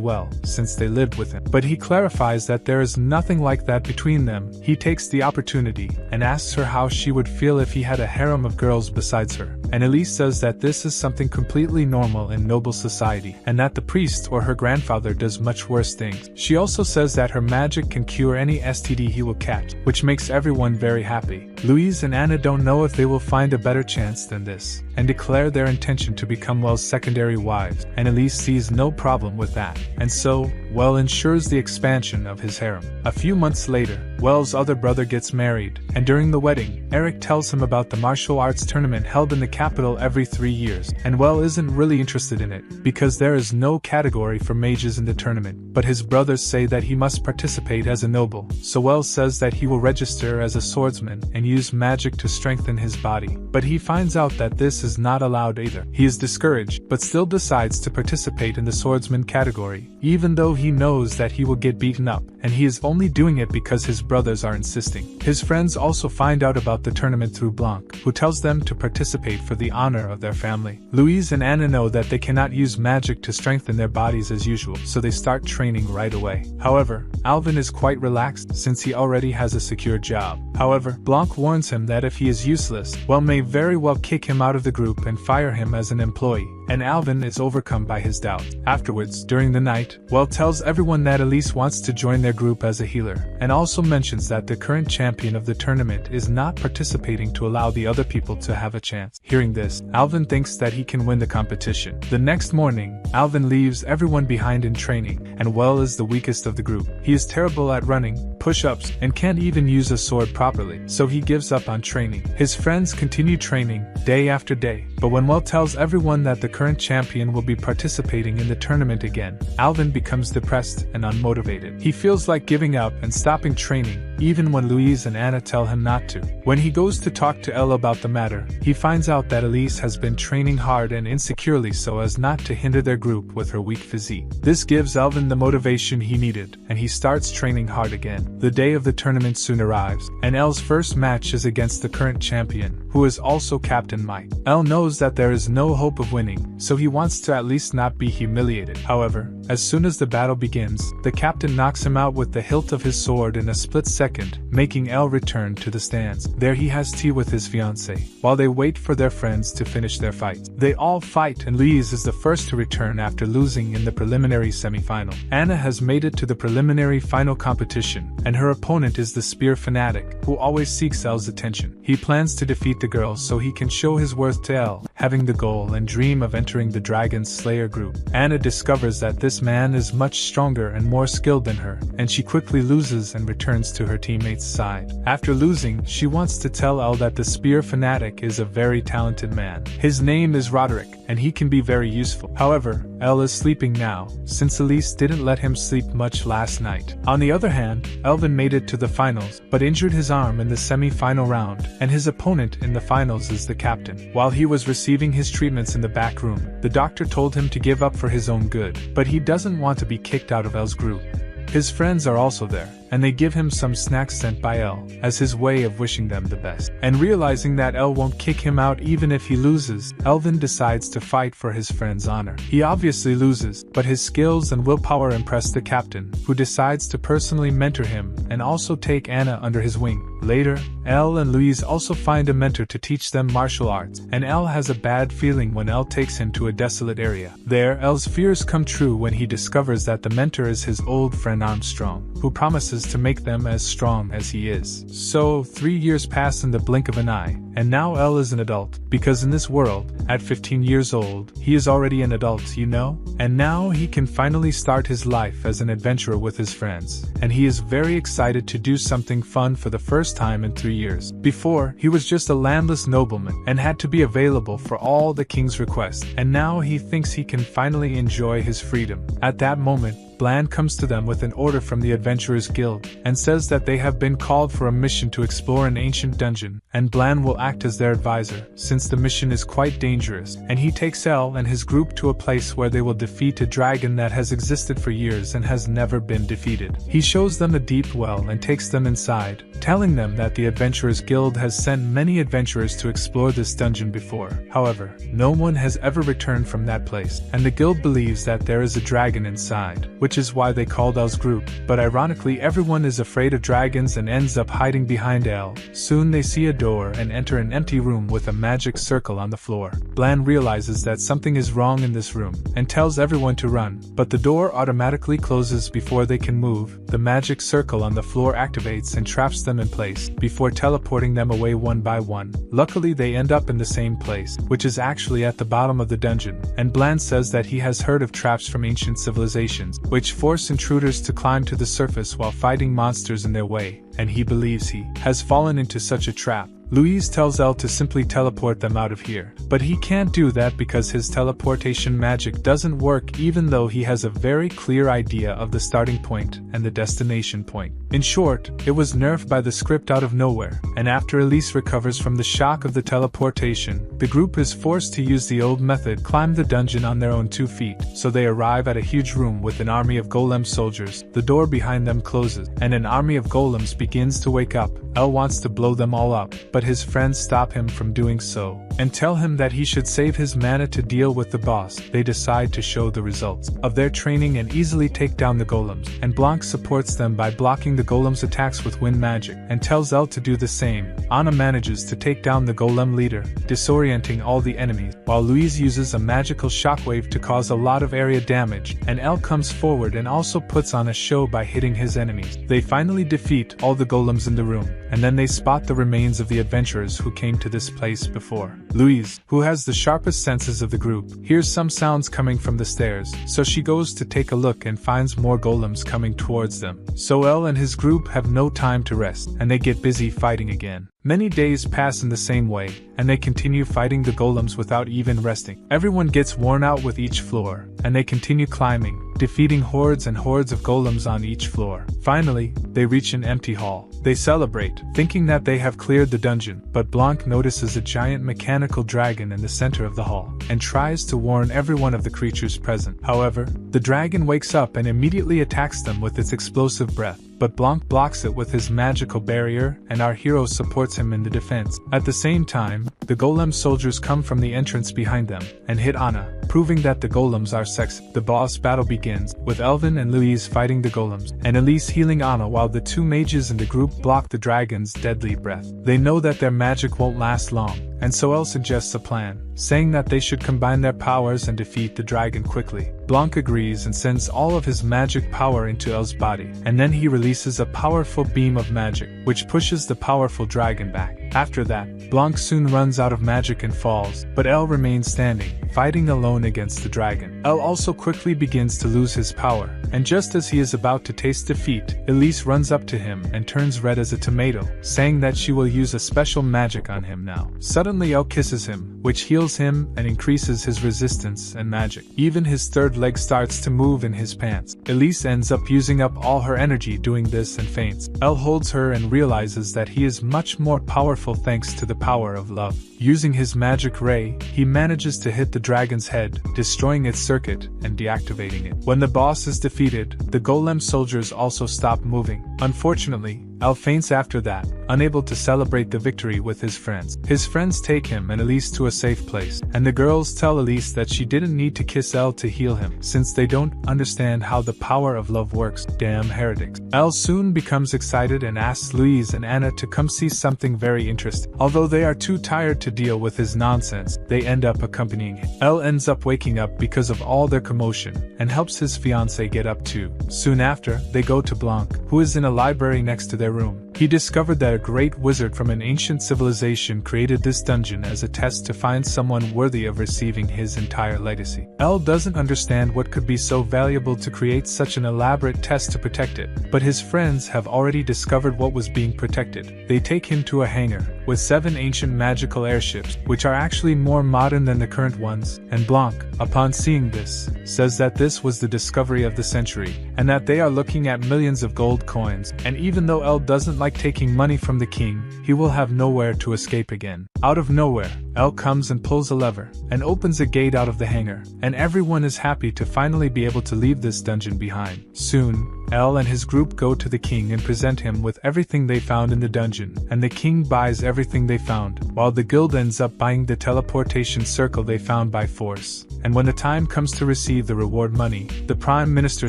Well, since they lived with him. But he clarifies that there is nothing like that between them. He takes the opportunity and asks her how she would feel if he had a harem of girls besides her. And Elise says that this is something completely normal in noble society, and that the priest or her grandfather does much worse things. She also says that her magic can cure any STD he will catch, which makes everyone very happy. Louise and Anna don't know if they will find a better chance than this, and declare their intention to become Well's secondary wives, and Elise sees no problem with that, and so, Well ensures the expansion of his harem. A few months later, Well's other brother gets married, and during the wedding, Eric tells him about the martial arts tournament held in the capital every 3 years, and Well isn't really interested in it, because there is no category for mages in the tournament, but his brothers say that he must participate as a noble, so Well says that he will register as a swordsman and use magic to strengthen his body, but he finds out that this is not allowed either. He is discouraged, but still decides to participate in the swordsman category, even though he knows that he will get beaten up, and he is only doing it because his brothers are insisting. His friends also find out about the tournament through Blanc, who tells them to participate for the honor of their family. Louise and Anna know that they cannot use magic to strengthen their bodies as usual, so they start training right away. However, Alvin is quite relaxed since he already has a secure job. However, Blanc warns him that if he is useless, Well may very well kick him out of the group and fire him as an employee, and Alvin is overcome by his doubts. Afterwards, during the night, Well tells everyone that Elise wants to join their group as a healer, and also mentions that the current champion of the tournament is not participating to allow the other people to have a chance. Hearing this, Alvin thinks that he can win the competition. The next morning, Alvin leaves everyone behind in training, and Well is the weakest of the group. He is terrible at running, push-ups, and can't even use a sword properly, so he gives up on training. His friends continue training, day after day, but when Well tells everyone that the current champion will be participating in the tournament again, Alvin becomes depressed and unmotivated. He feels like giving up and stopping training, even when Louise and Anna tell him not to. When he goes to talk to Elle about the matter, he finds out that Elise has been training hard and insecurely so as not to hinder their group with her weak physique. This gives Alvin the motivation he needed, and he starts training hard again. The day of the tournament soon arrives, and Elle's first match is against the current champion, who is also Captain Mike. Elle knows that there is no hope of winning, so he wants to at least not be humiliated. However, as soon as the battle begins, the captain knocks him out with the hilt of his sword in a split second, making Elle return to the stands. There he has tea with his fiancée, while they wait for their friends to finish their fight. They all fight, and Louise is the first to return after losing in the preliminary semi-final. Anna has made it to the preliminary final competition, and her opponent is the spear fanatic, who always seeks Elle's attention. He plans to defeat the girl so he can show his worth to Elle, having the goal and dream of entering the Dragon Slayer group. Anna discovers that this man is much stronger and more skilled than her, and she quickly loses and returns to her teammate's side. After losing, she wants to tell Elle that the spear fanatic is a very talented man. His name is Roderick, and he can be very useful. However, Elle is sleeping now, since Elise didn't let him sleep much last night. On the other hand, Elvin made it to the finals, but injured his arm in the semi-final round, and his opponent in the finals is the captain. While he was receiving his treatments in the back room, the doctor told him to give up for his own good, but he doesn't want to be kicked out of Elle's group. His friends are also there, and they give him some snacks sent by Elle, as his way of wishing them the best. And realizing that Elle won't kick him out even if he loses, Elvin decides to fight for his friend's honor. He obviously loses, but his skills and willpower impress the captain, who decides to personally mentor him, and also take Anna under his wing. Later, Elle and Louise also find a mentor to teach them martial arts, and Elle has a bad feeling when Elle takes him to a desolate area. There, Elle's fears come true when he discovers that the mentor is his old friend Armstrong, who promises to make them as strong as he is. So, 3 years pass in the blink of an eye, and now Elle is an adult, because in this world, at 15 years old, he is already an adult, you know? And now he can finally start his life as an adventurer with his friends, and he is very excited to do something fun for the first time in 3 years. Before, he was just a landless nobleman, and had to be available for all the king's requests, and now he thinks he can finally enjoy his freedom. At that moment, Bland comes to them with an order from the Adventurers Guild, and says that they have been called for a mission to explore an ancient dungeon, and Bland will act as their advisor, since the mission is quite dangerous, and he takes Elle and his group to a place where they will defeat a dragon that has existed for years and has never been defeated. He shows them a deep well and takes them inside, telling them that the Adventurers Guild has sent many adventurers to explore this dungeon before. However, no one has ever returned from that place, and the guild believes that there is a dragon inside, which is why they called Elle's group. But ironically, everyone is afraid of dragons and ends up hiding behind Elle. Soon they see a door and enter an empty room with a magic circle on the floor. Blan realizes that something is wrong in this room, and tells everyone to run, but the door automatically closes before they can move. The magic circle on the floor activates and traps them in place, before teleporting them away one by one. Luckily they end up in the same place, which is actually at the bottom of the dungeon, and Blan says that he has heard of traps from ancient civilizations, which force intruders to climb to the surface while fighting monsters in their way, and he believes he has fallen into such a trap. Louise tells Elle to simply teleport them out of here, but he can't do that because his teleportation magic doesn't work, even though he has a very clear idea of the starting point and the destination point. In short, it was nerfed by the script out of nowhere, and after Elise recovers from the shock of the teleportation, the group is forced to use the old method, climb the dungeon on their own 2 feet, so they arrive at a huge room with an army of golem soldiers. The door behind them closes, and an army of golems begins to wake up. Elle wants to blow them all up, but his friends stop him from doing so, and tell him that he should save his mana to deal with the boss. They decide to show the results of their training and easily take down the golems, and Blanc supports them by blocking the golems' attacks with wind magic, and tells Elle to do the same. Anna manages to take down the golem leader, disorienting all the enemies, while Louise uses a magical shockwave to cause a lot of area damage, and Elle comes forward and also puts on a show by hitting his enemies. They finally defeat all the golems in the room, and then they spot the remains of the adventurers who came to this place before. Louise, who has the sharpest senses of the group, hears some sounds coming from the stairs, so she goes to take a look and finds more golems coming towards them. So Elle and his group have no time to rest, and they get busy fighting again. Many days pass in the same way, and they continue fighting the golems without even resting. Everyone gets worn out with each floor, and they continue climbing, defeating hordes and hordes of golems on each floor. Finally, they reach an empty hall. They celebrate, thinking that they have cleared the dungeon, but Blanc notices a giant mechanical dragon in the center of the hall, and tries to warn everyone of the creatures present. However, the dragon wakes up and immediately attacks them with its explosive breath, but Blanc blocks it with his magical barrier, and our hero supports him in the defense. At the same time, the golem soldiers come from the entrance behind them, and hit Anna, proving that the golems are sexy. The boss battle begins, with Elvin and Louise fighting the golems, and Elise healing Anna while the 2 mages in the group block the dragon's deadly breath. They know that their magic won't last long, and so Elle suggests a plan, saying that they should combine their powers and defeat the dragon quickly. Blanc agrees and sends all of his magic power into Elle's body, and then he releases a powerful beam of magic, which pushes the powerful dragon back. After that, Blanc soon runs out of magic and falls, but Elle remains standing, fighting alone against the dragon. Elle also quickly begins to lose his power, and just as he is about to taste defeat, Elise runs up to him and turns red as a tomato, saying that she will use a special magic on him now. Suddenly Elle kisses him, which heals him and increases his resistance and magic. Even his third leg starts to move in his pants. Elise ends up using up all her energy doing this and faints. Elle holds her and realizes that he is much more powerful thanks to the power of love. Using his magic ray, he manages to hit the dragon's head, destroying its circuit and deactivating it. When the boss is defeated, the golem soldiers also stop moving. Unfortunately, Elle faints after that, unable to celebrate the victory with his friends. His friends take him and Elise to a safe place, and the girls tell Elise that she didn't need to kiss Elle to heal him, since they don't understand how the power of love works. Damn heretics. Elle soon becomes excited and asks Louise and Anna to come see something very interesting. Although they are too tired to deal with his nonsense, they end up accompanying him. Elle ends up waking up because of all their commotion, and helps his fiancée get up too. Soon after, they go to Blanc, who is in a library next to their room. He discovered that a great wizard from an ancient civilization created this dungeon as a test to find someone worthy of receiving his entire legacy. Elle doesn't understand what could be so valuable to create such an elaborate test to protect it, but his friends have already discovered what was being protected. They take him to a hangar, with 7 ancient magical airships, which are actually more modern than the current ones, and Blanc, upon seeing this, says that this was the discovery of the century, and that they are looking at millions of gold coins, and even though Elle doesn't like taking money from the king, he will have nowhere to escape again. Out of nowhere, Elle comes and pulls a lever, and opens a gate out of the hangar, and everyone is happy to finally be able to leave this dungeon behind. Soon, El and his group go to the king and present him with everything they found in the dungeon, and the king buys everything they found, while the guild ends up buying the teleportation circle they found by force. And when the time comes to receive the reward money, the Prime Minister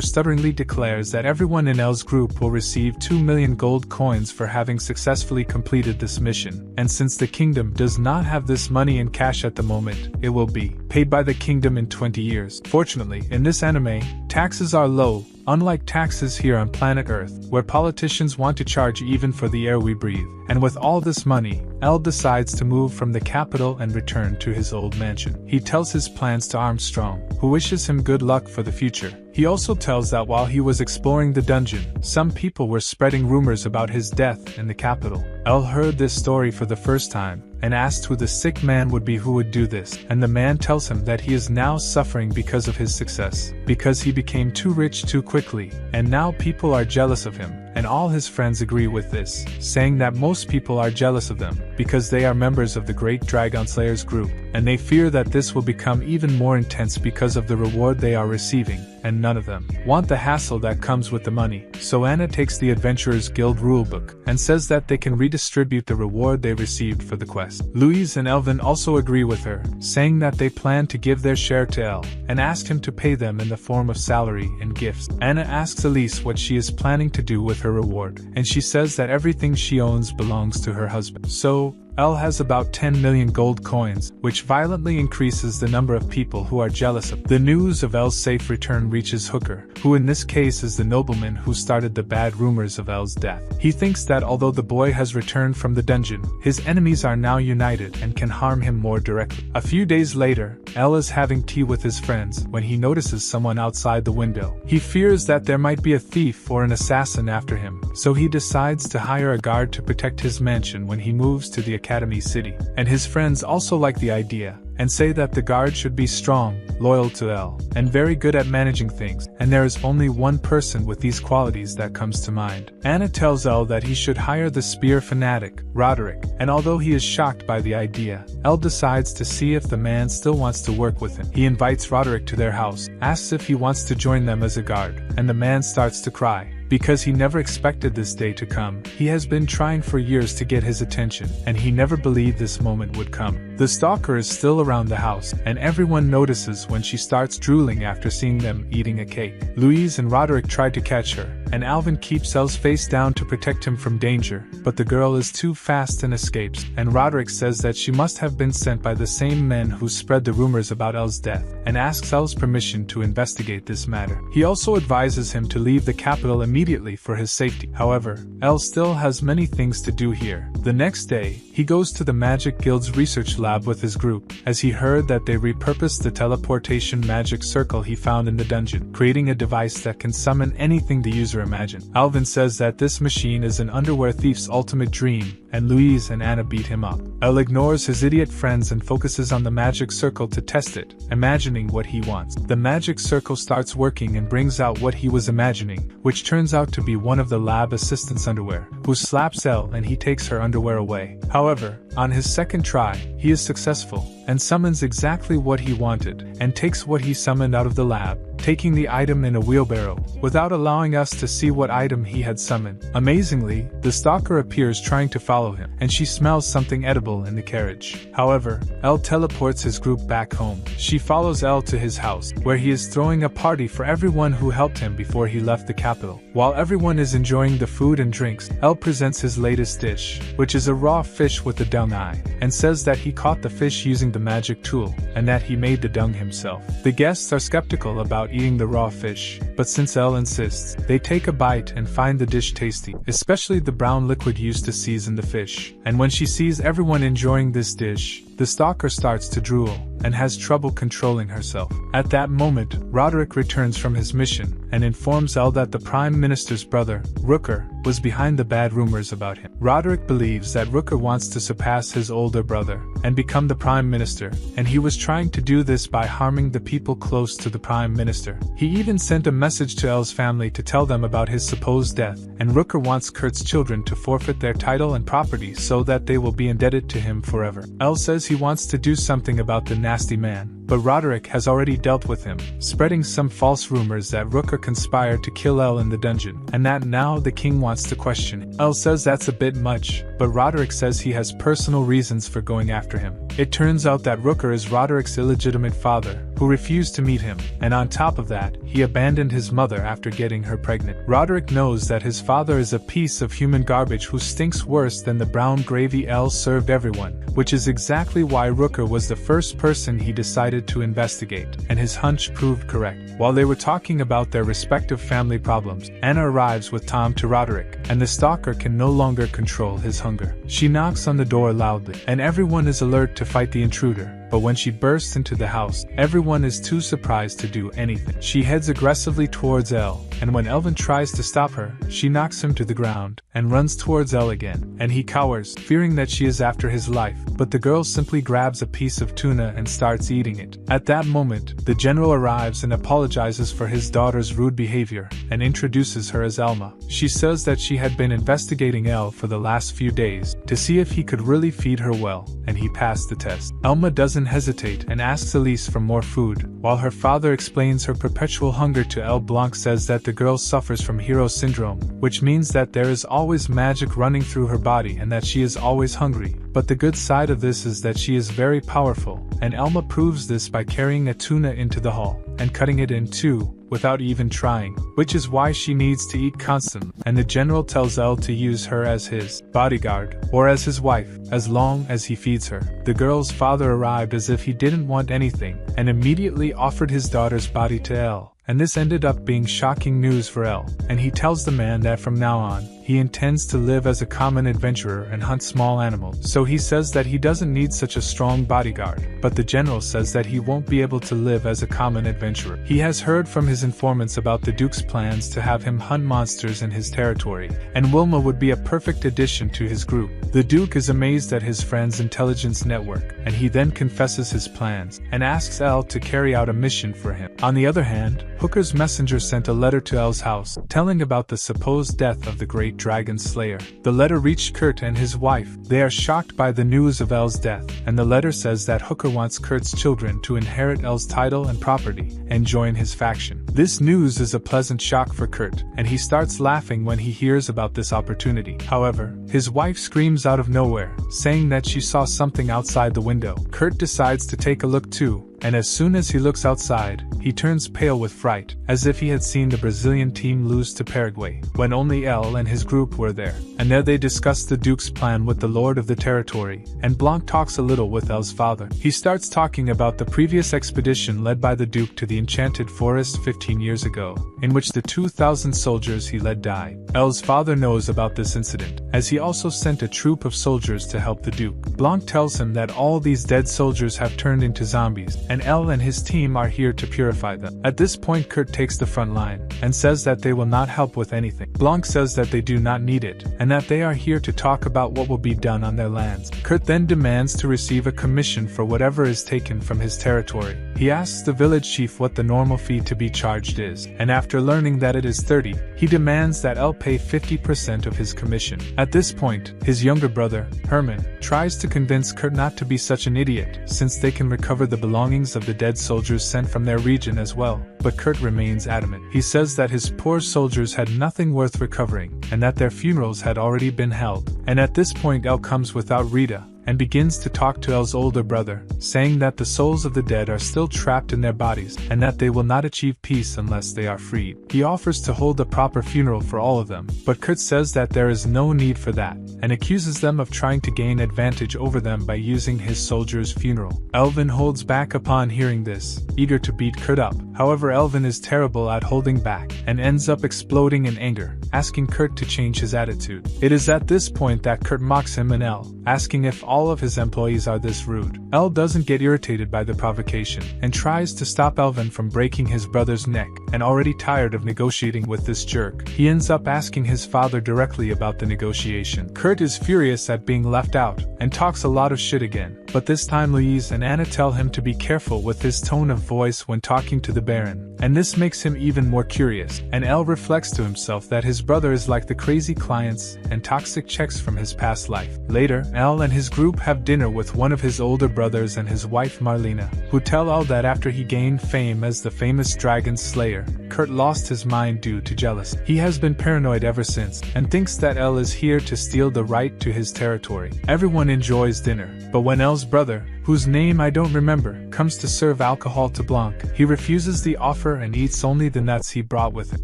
stutteringly declares that everyone in El's group will receive 2 million gold coins for having successfully completed this mission, and since the kingdom does not have this money in cash at the moment, it will be paid by the kingdom in 20 years. Fortunately, in this anime, taxes are low, unlike taxes here on planet Earth, where politicians want to charge even for the air we breathe. And with all this money, El decides to move from the capital and return to his old mansion. He tells his plans to Armstrong, who wishes him good luck for the future. He also tells that while he was exploring the dungeon, some people were spreading rumors about his death in the capital. El heard this story for the first time, and asked who the sick man would be who would do this, and the man tells him that he is now suffering because of his success, because he became too rich too quickly, and now people are jealous of him, and all his friends agree with this, saying that most people are jealous of them, because they are members of the Great Dragon Slayers group, and they fear that this will become even more intense because of the reward they are receiving, and none of them want the hassle that comes with the money. So Anna takes the Adventurers Guild rulebook, and says that they can redistribute the reward they received for the quest. Louise and Elvin also agree with her, saying that they plan to give their share to El, and ask him to pay them in the form of salary and gifts. Anna asks Elise what she is planning to do with her reward, and she says that everything she owns belongs to her husband. So, El has about 10 million gold coins, which violently increases the number of people who are jealous of. The news of El's safe return reaches Hooker, who in this case is the nobleman who started the bad rumors of El's death. He thinks that although the boy has returned from the dungeon, his enemies are now united and can harm him more directly. A few days later, El is having tea with his friends when he notices someone outside the window. He fears that there might be a thief or an assassin after him, so he decides to hire a guard to protect his mansion when he moves to the Academy City. And his friends also like the idea, and say that the guard should be strong, loyal to El, and very good at managing things, and there is only one person with these qualities that comes to mind. Anna tells El that he should hire the spear fanatic, Roderick, and although he is shocked by the idea, El decides to see if the man still wants to work with him. He invites Roderick to their house, asks if he wants to join them as a guard, and the man starts to cry, because he never expected this day to come. He has been trying for years to get his attention, and he never believed this moment would come. The stalker is still around the house, and everyone notices when she starts drooling after seeing them eating a cake. Louise and Roderick try to catch her, and Alvin keeps El's face down to protect him from danger, but the girl is too fast and escapes, and Roderick says that she must have been sent by the same men who spread the rumors about El's death, and asks El's permission to investigate this matter. He also advises him to leave the capital immediately for his safety. However, El still has many things to do here. The next day, he goes to the Magic Guild's research lab with his group, as he heard that they repurposed the teleportation magic circle he found in the dungeon, creating a device that can summon anything the user imagines. Alvin says that this machine is an underwear thief's ultimate dream, and Louise and Anna beat him up. El ignores his idiot friends and focuses on the magic circle to test it, imagining what he wants. The magic circle starts working and brings out what he was imagining, which turns out to be one of the lab assistant's underwear, who slaps El and he takes her underwear away. However, on his second try, he is successful, and summons exactly what he wanted, and takes what he summoned out of the lab, taking the item in a wheelbarrow, without allowing us to see what item he had summoned. Amazingly, the stalker appears trying to follow him, and she smells something edible in the carriage. However, El teleports his group back home. She follows El to his house, where he is throwing a party for everyone who helped him before he left the capital. While everyone is enjoying the food and drinks, El presents his latest dish, which is a raw fish with a dung eye, and says that he caught the fish using the magic tool, and that he made the dung himself. The guests are skeptical about eating the raw fish, but since El insists, they take a bite and find the dish tasty, especially the brown liquid used to season the fish. And when she sees everyone enjoying this dish, the stalker starts to drool, and has trouble controlling herself. At that moment, Roderick returns from his mission, and informs El that the Prime Minister's brother, Rooker, was behind the bad rumors about him. Roderick believes that Rooker wants to surpass his older brother, and become the Prime Minister, and he was trying to do this by harming the people close to the Prime Minister. He even sent a message to El's family to tell them about his supposed death, and Rooker wants Kurt's children to forfeit their title and property so that they will be indebted to him forever. El says he wants to do something about the nasty man, but Roderick has already dealt with him, spreading some false rumors that Rooker conspired to kill Elle in the dungeon, and that now the king wants to question him. Elle says that's a bit much, but Roderick says he has personal reasons for going after him. It turns out that Rooker is Roderick's illegitimate father, who refused to meet him, and on top of that, he abandoned his mother after getting her pregnant. Roderick knows that his father is a piece of human garbage who stinks worse than the brown gravy Elle served everyone, which is exactly why Rooker was the first person he decided to investigate, and his hunch proved correct. While they were talking about their respective family problems, Anna arrives with Tom to Roderick, and the stalker can no longer control his hunger. She knocks on the door loudly, and everyone is alert to fight the intruder. But when she bursts into the house, everyone is too surprised to do anything. She heads aggressively towards Elle, and when Elvin tries to stop her, she knocks him to the ground, and runs towards Elle again, and he cowers, fearing that she is after his life, but the girl simply grabs a piece of tuna and starts eating it. At that moment, the general arrives and apologizes for his daughter's rude behavior, and introduces her as Elma. She says that she had been investigating Elle for the last few days, to see if he could really feed her well, and he passed the test. Elma doesn't hesitate and asks Elise for more food, while her father explains her perpetual hunger to Elle. Blanc says that the girl suffers from hero syndrome, which means that there is always magic running through her body and that she is always hungry. But the good side of this is that she is very powerful, and Elma proves this by carrying a tuna into the hall, and cutting it in two, without even trying, which is why she needs to eat constantly, and the general tells Elle to use her as his bodyguard, or as his wife, as long as he feeds her. The girl's father arrived as if he didn't want anything, and immediately offered his daughter's body to Elle, and this ended up being shocking news for Elle, and he tells the man that from now on, he intends to live as a common adventurer and hunt small animals. So he says that he doesn't need such a strong bodyguard, but the general says that he won't be able to live as a common adventurer. He has heard from his informants about the Duke's plans to have him hunt monsters in his territory, and Wilma would be a perfect addition to his group. The Duke is amazed at his friend's intelligence network, and he then confesses his plans, and asks Elle to carry out a mission for him. On the other hand, Hooker's messenger sent a letter to Elle's house, telling about the supposed death of the great dragon slayer. The letter reached Kurt and his wife. They are shocked by the news of Elle's death, and the letter says that Hooker wants Kurt's children to inherit Elle's title and property, and join his faction. This news is a pleasant shock for Kurt, and he starts laughing when he hears about this opportunity. However, his wife screams out of nowhere, saying that she saw something outside the window. Kurt decides to take a look too, and as soon as he looks outside, he turns pale with fright, as if he had seen the Brazilian team lose to Paraguay, when only Elle and his group were there. And there they discuss the Duke's plan with the Lord of the territory, and Blanc talks a little with Elle's father. He starts talking about the previous expedition led by the Duke to the Enchanted Forest 15 years ago, in which the 2,000 soldiers he led died. Elle's father knows about this incident, as he also sent a troop of soldiers to help the Duke. Blanc tells him that all these dead soldiers have turned into zombies, and Elle and his team are here to purify them. At this point, Kurt takes the front line, and says that they will not help with anything. Blanc says that they do not need it, and that they are here to talk about what will be done on their lands. Kurt then demands to receive a commission for whatever is taken from his territory. He asks the village chief what the normal fee to be charged is, and after learning that it is 30, he demands that Elle pay 50% of his commission. At this point, his younger brother, Herman, tries to convince Kurt not to be such an idiot, since they can recover the belongings of the dead soldiers sent from their region as well, but Kurt remains adamant. He says that his poor soldiers had nothing worth recovering, and that their funerals had already been held. And at this point Elle comes without Rita, and begins to talk to Elle's older brother, saying that the souls of the dead are still trapped in their bodies, and that they will not achieve peace unless they are freed. He offers to hold a proper funeral for all of them, but Kurt says that there is no need for that, and accuses them of trying to gain advantage over them by using his soldiers' funeral. Elvin holds back upon hearing this, eager to beat Kurt up. However, Elvin is terrible at holding back, and ends up exploding in anger, asking Kurt to change his attitude. It is at this point that Kurt mocks him and Elle, asking if all of his employees are this rude. Elle doesn't get irritated by the provocation, and tries to stop Elvin from breaking his brother's neck. and already tired of negotiating with this jerk, he ends up asking his father directly about the negotiation. Kurt is furious at being left out, and talks a lot of shit again, but this time Louise and Anna tell him to be careful with his tone of voice when talking to the Baron, and this makes him even more curious, and Elle reflects to himself that his brother is like the crazy clients and toxic checks from his past life. Later, Elle and his group have dinner with one of his older brothers and his wife Marlena, who tell Elle that after he gained fame as the famous dragon slayer, Kurt lost his mind due to jealousy. He has been paranoid ever since, and thinks that Elle is here to steal the right to his territory. Everyone enjoys dinner, but when Elle's brother, whose name I don't remember, comes to serve alcohol to Blanc, he refuses the offer and eats only the nuts he brought with him.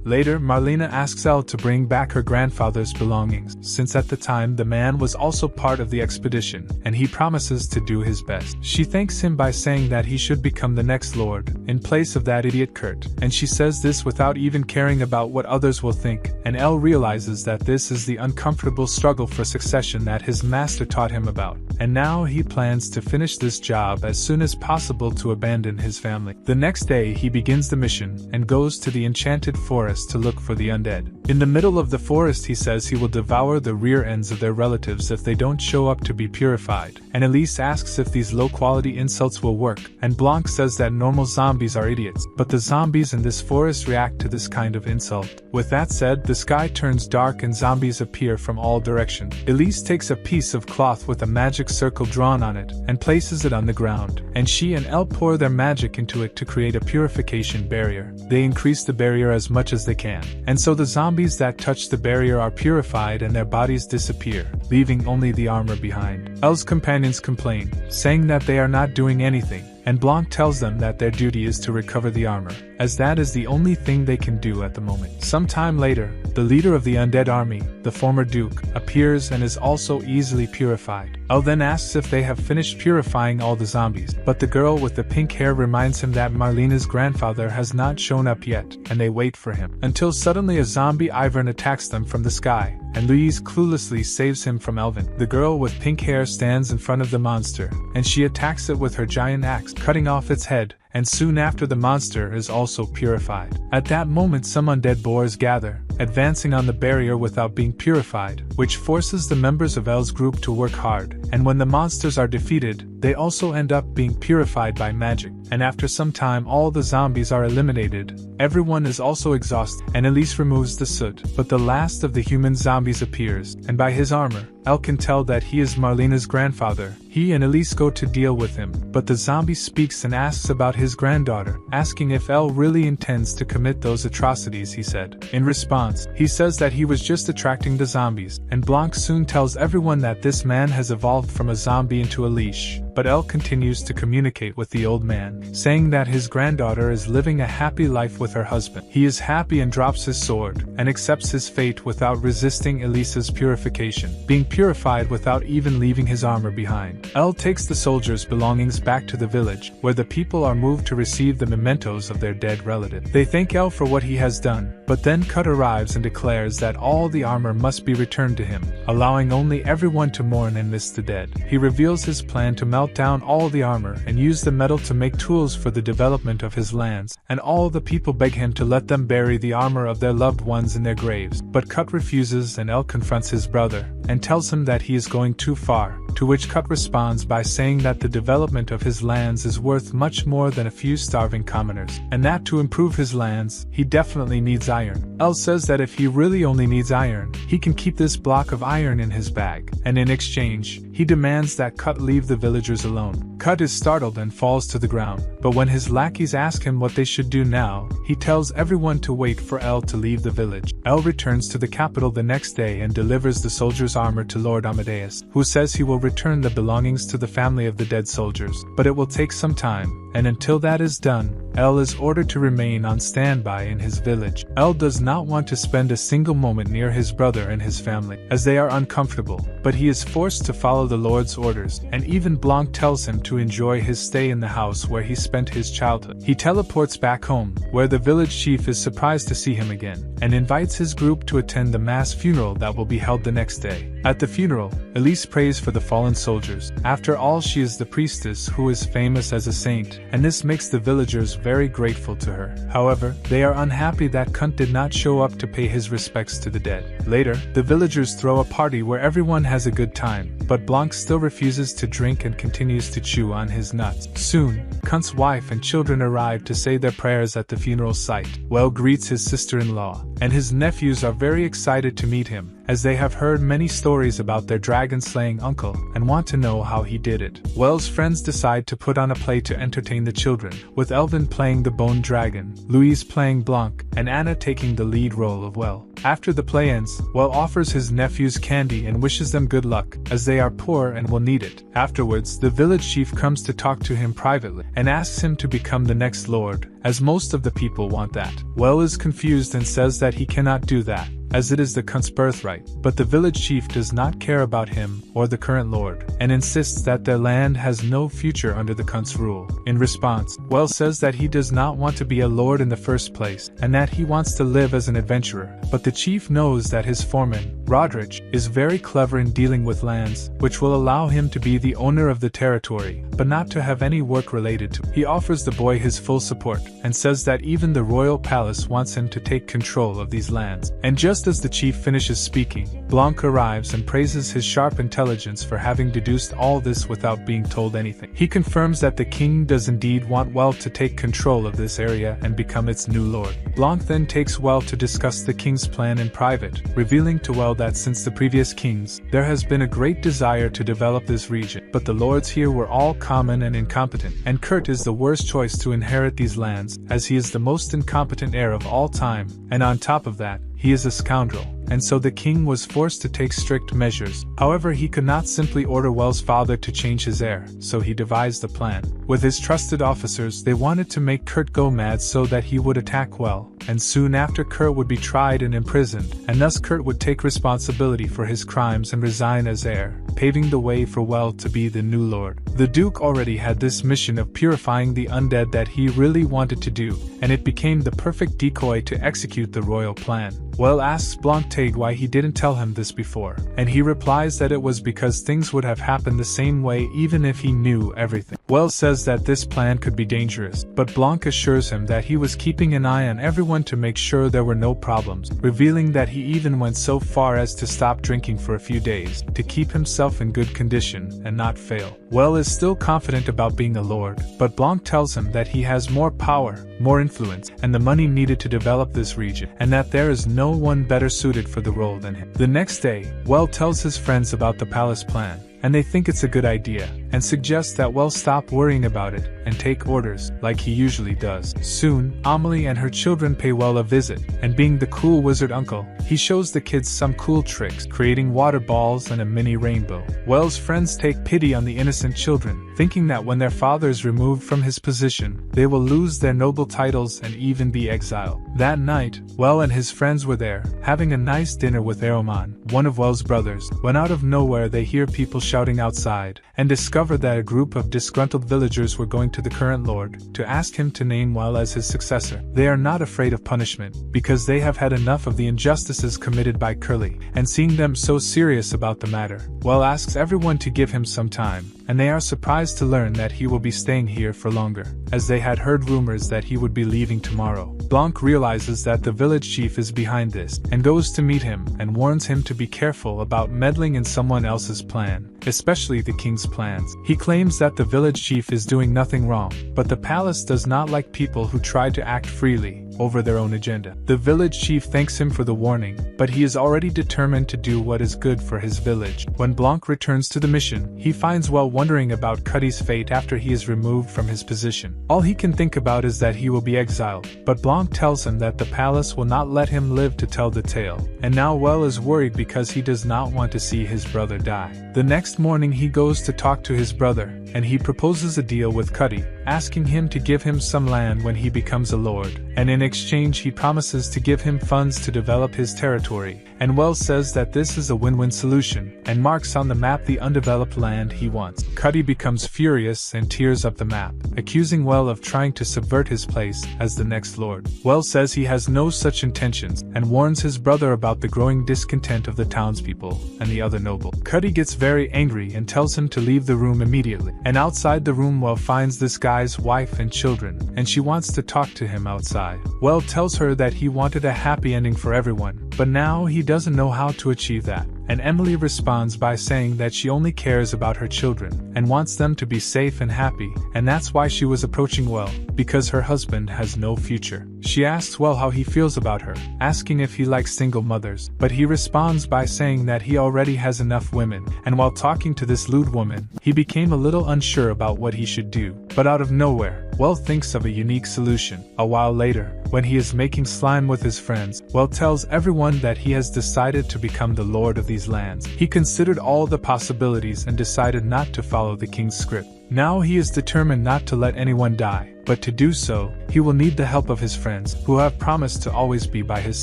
Later, Marlena asks Elle to bring back her grandfather's belongings, since at the time the man was also part of the expedition, and he promises to do his best. She thanks him by saying that he should become the next lord, in place of that idiot Kurt, and she says this without even caring about what others will think, and Elle realizes that this is the uncomfortable struggle for succession that his master taught him about, and now he plans to finish this job as soon as possible to abandon his family. The next day he begins the mission, and goes to the enchanted forest to look for the undead. In the middle of the forest he says he will devour the rear ends of their relatives if they don't show up to be purified, and Elise asks if these low-quality insults will work, and Blanc says that normal zombies are idiots, but the zombies in this forest react to this kind of insult. With that said, the sky turns dark and zombies appear from all directions. Elise takes a piece of cloth with a magic circle drawn on it, and places it on the ground, and she and Elle pour their magic into it to create a purification barrier. They increase the barrier as much as they can, and so the zombies that touch the barrier are purified and their bodies disappear, leaving only the armor behind. Elle's companions complain, saying that they are not doing anything, and Blanc tells them that their duty is to recover the armor, as that is the only thing they can do at the moment. Sometime later, the leader of the undead army, the former Duke, appears and is also easily purified. Elle then asks if they have finished purifying all the zombies, but the girl with the pink hair reminds him that Marlena's grandfather has not shown up yet, and they wait for him, until suddenly a zombie Ivern attacks them from the sky, and Louise cluelessly saves him from Elvin. The girl with pink hair stands in front of the monster, and she attacks it with her giant axe, cutting off its head, and soon after the monster is also purified. At that moment some undead boars gather, advancing on the barrier without being purified, which forces the members of Elle's group to work hard, and when the monsters are defeated, they also end up being purified by magic, and after some time all the zombies are eliminated. Everyone is also exhausted, and Elise removes the soot, but the last of the human zombies appears, and by his armor, Elle can tell that he is Marlena's grandfather. He and Elise go to deal with him, but the zombie speaks and asks about his granddaughter, asking if Elle really intends to commit those atrocities he said. In response, he says that he was just attracting the zombies, and Blanc soon tells everyone that this man has evolved from a zombie into a leash. But Elle continues to communicate with the old man, saying that his granddaughter is living a happy life with her husband. He is happy and drops his sword, and accepts his fate without resisting Elisa's purification, being purified without even leaving his armor behind. Elle takes the soldiers' belongings back to the village, where the people are moved to receive the mementos of their dead relative. They thank Elle for what he has done, but then Kut arrives and declares that all the armor must be returned to him, allowing only everyone to mourn and miss the dead. He reveals his plan to melt down all the armor and use the metal to make tools for the development of his lands, and all the people beg him to let them bury the armor of their loved ones in their graves. But Kut refuses, and Elle confronts his brother, and tells him that he is going too far, to which Kut responds by saying that the development of his lands is worth much more than a few starving commoners, and that to improve his lands, he definitely needs iron. Elle says that if he really only needs iron, he can keep this block of iron in his bag, and in exchange, he demands that Kut leave the villagers alone. Kut is startled and falls to the ground, but when his lackeys ask him what they should do now, he tells everyone to wait for Elle to leave the village. Elle returns to the capital the next day and delivers the soldiers' armor to Lord Amadeus, who says he will return the belongings to the family of the dead soldiers, but it will take some time, and until that is done, Elle is ordered to remain on standby in his village. Elle does not want to spend a single moment near his brother and his family, as they are uncomfortable, but he is forced to follow the Lord's orders, and even Blanc tells him to enjoy his stay in the house where he spent his childhood. He teleports back home, where the village chief is surprised to see him again, and invites his group to attend the mass funeral that will be held the next day. At the funeral, Elise prays for the fallen soldiers. After all, she is the priestess who is famous as a saint, and this makes the villagers very grateful to her. However, they are unhappy that Kunt did not show up to pay his respects to the dead. Later, the villagers throw a party where everyone has a good time, but Blanc still refuses to drink and continues to chew on his nuts. Soon, Kunt's wife and children arrive to say their prayers at the funeral site. Well greets his sister-in-law, and his nephews are very excited to meet him, as they have heard many stories about their dragon-slaying uncle and want to know how he did it. Well's friends decide to put on a play to entertain the children, with Elvin playing the Bone Dragon, Louise playing Blanc, and Anna taking the lead role of Well. After the play ends, Well offers his nephews candy and wishes them good luck, as they are poor and will need it. Afterwards, the village chief comes to talk to him privately, and asks him to become the next lord, as most of the people want that. Well is confused and says that he cannot do that, as it is the Kunt's birthright, but the village chief does not care about him or the current lord, and insists that their land has no future under the Kunt's rule. In response, Well says that he does not want to be a lord in the first place, and that he wants to live as an adventurer, but the chief knows that his foreman, Rodrich, is very clever in dealing with lands, which will allow him to be the owner of the territory, but not to have any work related to it. He offers the boy his full support, and says that even the royal palace wants him to take control of these lands. And just as the chief finishes speaking, Blanc arrives and praises his sharp intelligence for having deduced all this without being told anything. He confirms that the king does indeed want Well to take control of this area and become its new lord. Blanc then takes Well to discuss the king's plan in private, revealing to Well that since the previous kings, there has been a great desire to develop this region, but the lords here were all common and incompetent, and Kurt is the worst choice to inherit these lands, as he is the most incompetent heir of all time, and on top of that, he is a scoundrel, and so the king was forced to take strict measures. However, he could not simply order Well's father to change his heir, so he devised a plan. With his trusted officers, they wanted to make Kurt go mad so that he would attack Well, and soon after Kurt would be tried and imprisoned, and thus Kurt would take responsibility for his crimes and resign as heir, paving the way for Well to be the new lord. The Duke already had this mission of purifying the undead that he really wanted to do, and it became the perfect decoy to execute the royal plan. Well asks Blanc why he didn't tell him this before, and he replies that it was because things would have happened the same way even if he knew everything. Well says that this plan could be dangerous, but Blanc assures him that he was keeping an eye on everyone to make sure there were no problems, revealing that he even went so far as to stop drinking for a few days, to keep himself in good condition and not fail. Well is still confident about being a lord, but Blanc tells him that he has more power, more influence, and the money needed to develop this region, and that there is no one better suited for the role than him. The next day, Well tells his friends about the palace plan, and they think it's a good idea, and suggest that Well stop worrying about it and take orders, like he usually does. Soon, Amelie and her children pay Well a visit, and being the cool wizard uncle, he shows the kids some cool tricks, creating water balls and a mini rainbow. Well's friends take pity on the innocent children, thinking that when their father is removed from his position, they will lose their noble titles and even be exiled. That night, Well and his friends were there, having a nice dinner with Eoman, one of Well's brothers, when out of nowhere they hear people shouting outside, and discover that a group of disgruntled villagers were going to the current lord, to ask him to name Well as his successor. They are not afraid of punishment, because they have had enough of the injustices committed by Curly, and seeing them so serious about the matter, Well asks everyone to give him some time, and they are surprised to learn that he will be staying here for longer, as they had heard rumors that he would be leaving tomorrow. Blanc realizes that the village chief is behind this, and goes to meet him and warns him to be careful about meddling in someone else's plan, especially the king's plans. He claims that the village chief is doing nothing wrong, but the palace does not like people who try to act freely over their own agenda. The village chief thanks him for the warning, but he is already determined to do what is good for his village. When Blanc returns to the mission, he finds Well wondering about Cuddy's fate after he is removed from his position. All he can think about is that he will be exiled, but Blanc tells him that the palace will not let him live to tell the tale, and now Well is worried because he does not want to see his brother die. The next morning he goes to talk to his brother, and he proposes a deal with Cuddy, asking him to give him some land when he becomes a lord, and in exchange he promises to give him funds to develop his territory, and Well says that this is a win-win solution, and marks on the map the undeveloped land he wants. Cuddy becomes furious and tears up the map, accusing Well of trying to subvert his place as the next lord. Well says he has no such intentions, and warns his brother about the growing discontent of the townspeople and the other noble. Cuddy gets very angry and tells him to leave the room immediately, and outside the room Well finds this guy guy's wife and children, and she wants to talk to him outside. Well tells her that he wanted a happy ending for everyone, but now he doesn't know how to achieve that. And Emily responds by saying that she only cares about her children, and wants them to be safe and happy, and that's why she was approaching Will, because her husband has no future. She asks Will how he feels about her, asking if he likes single mothers, but he responds by saying that he already has enough women, and while talking to this lewd woman, he became a little unsure about what he should do. But out of nowhere, Will thinks of a unique solution. A while later, when he is making slime with his friends, Will tells everyone that he has decided to become the lord of these lands. He considered all the possibilities and decided not to follow the king's script. Now he is determined not to let anyone die, but to do so, he will need the help of his friends, who have promised to always be by his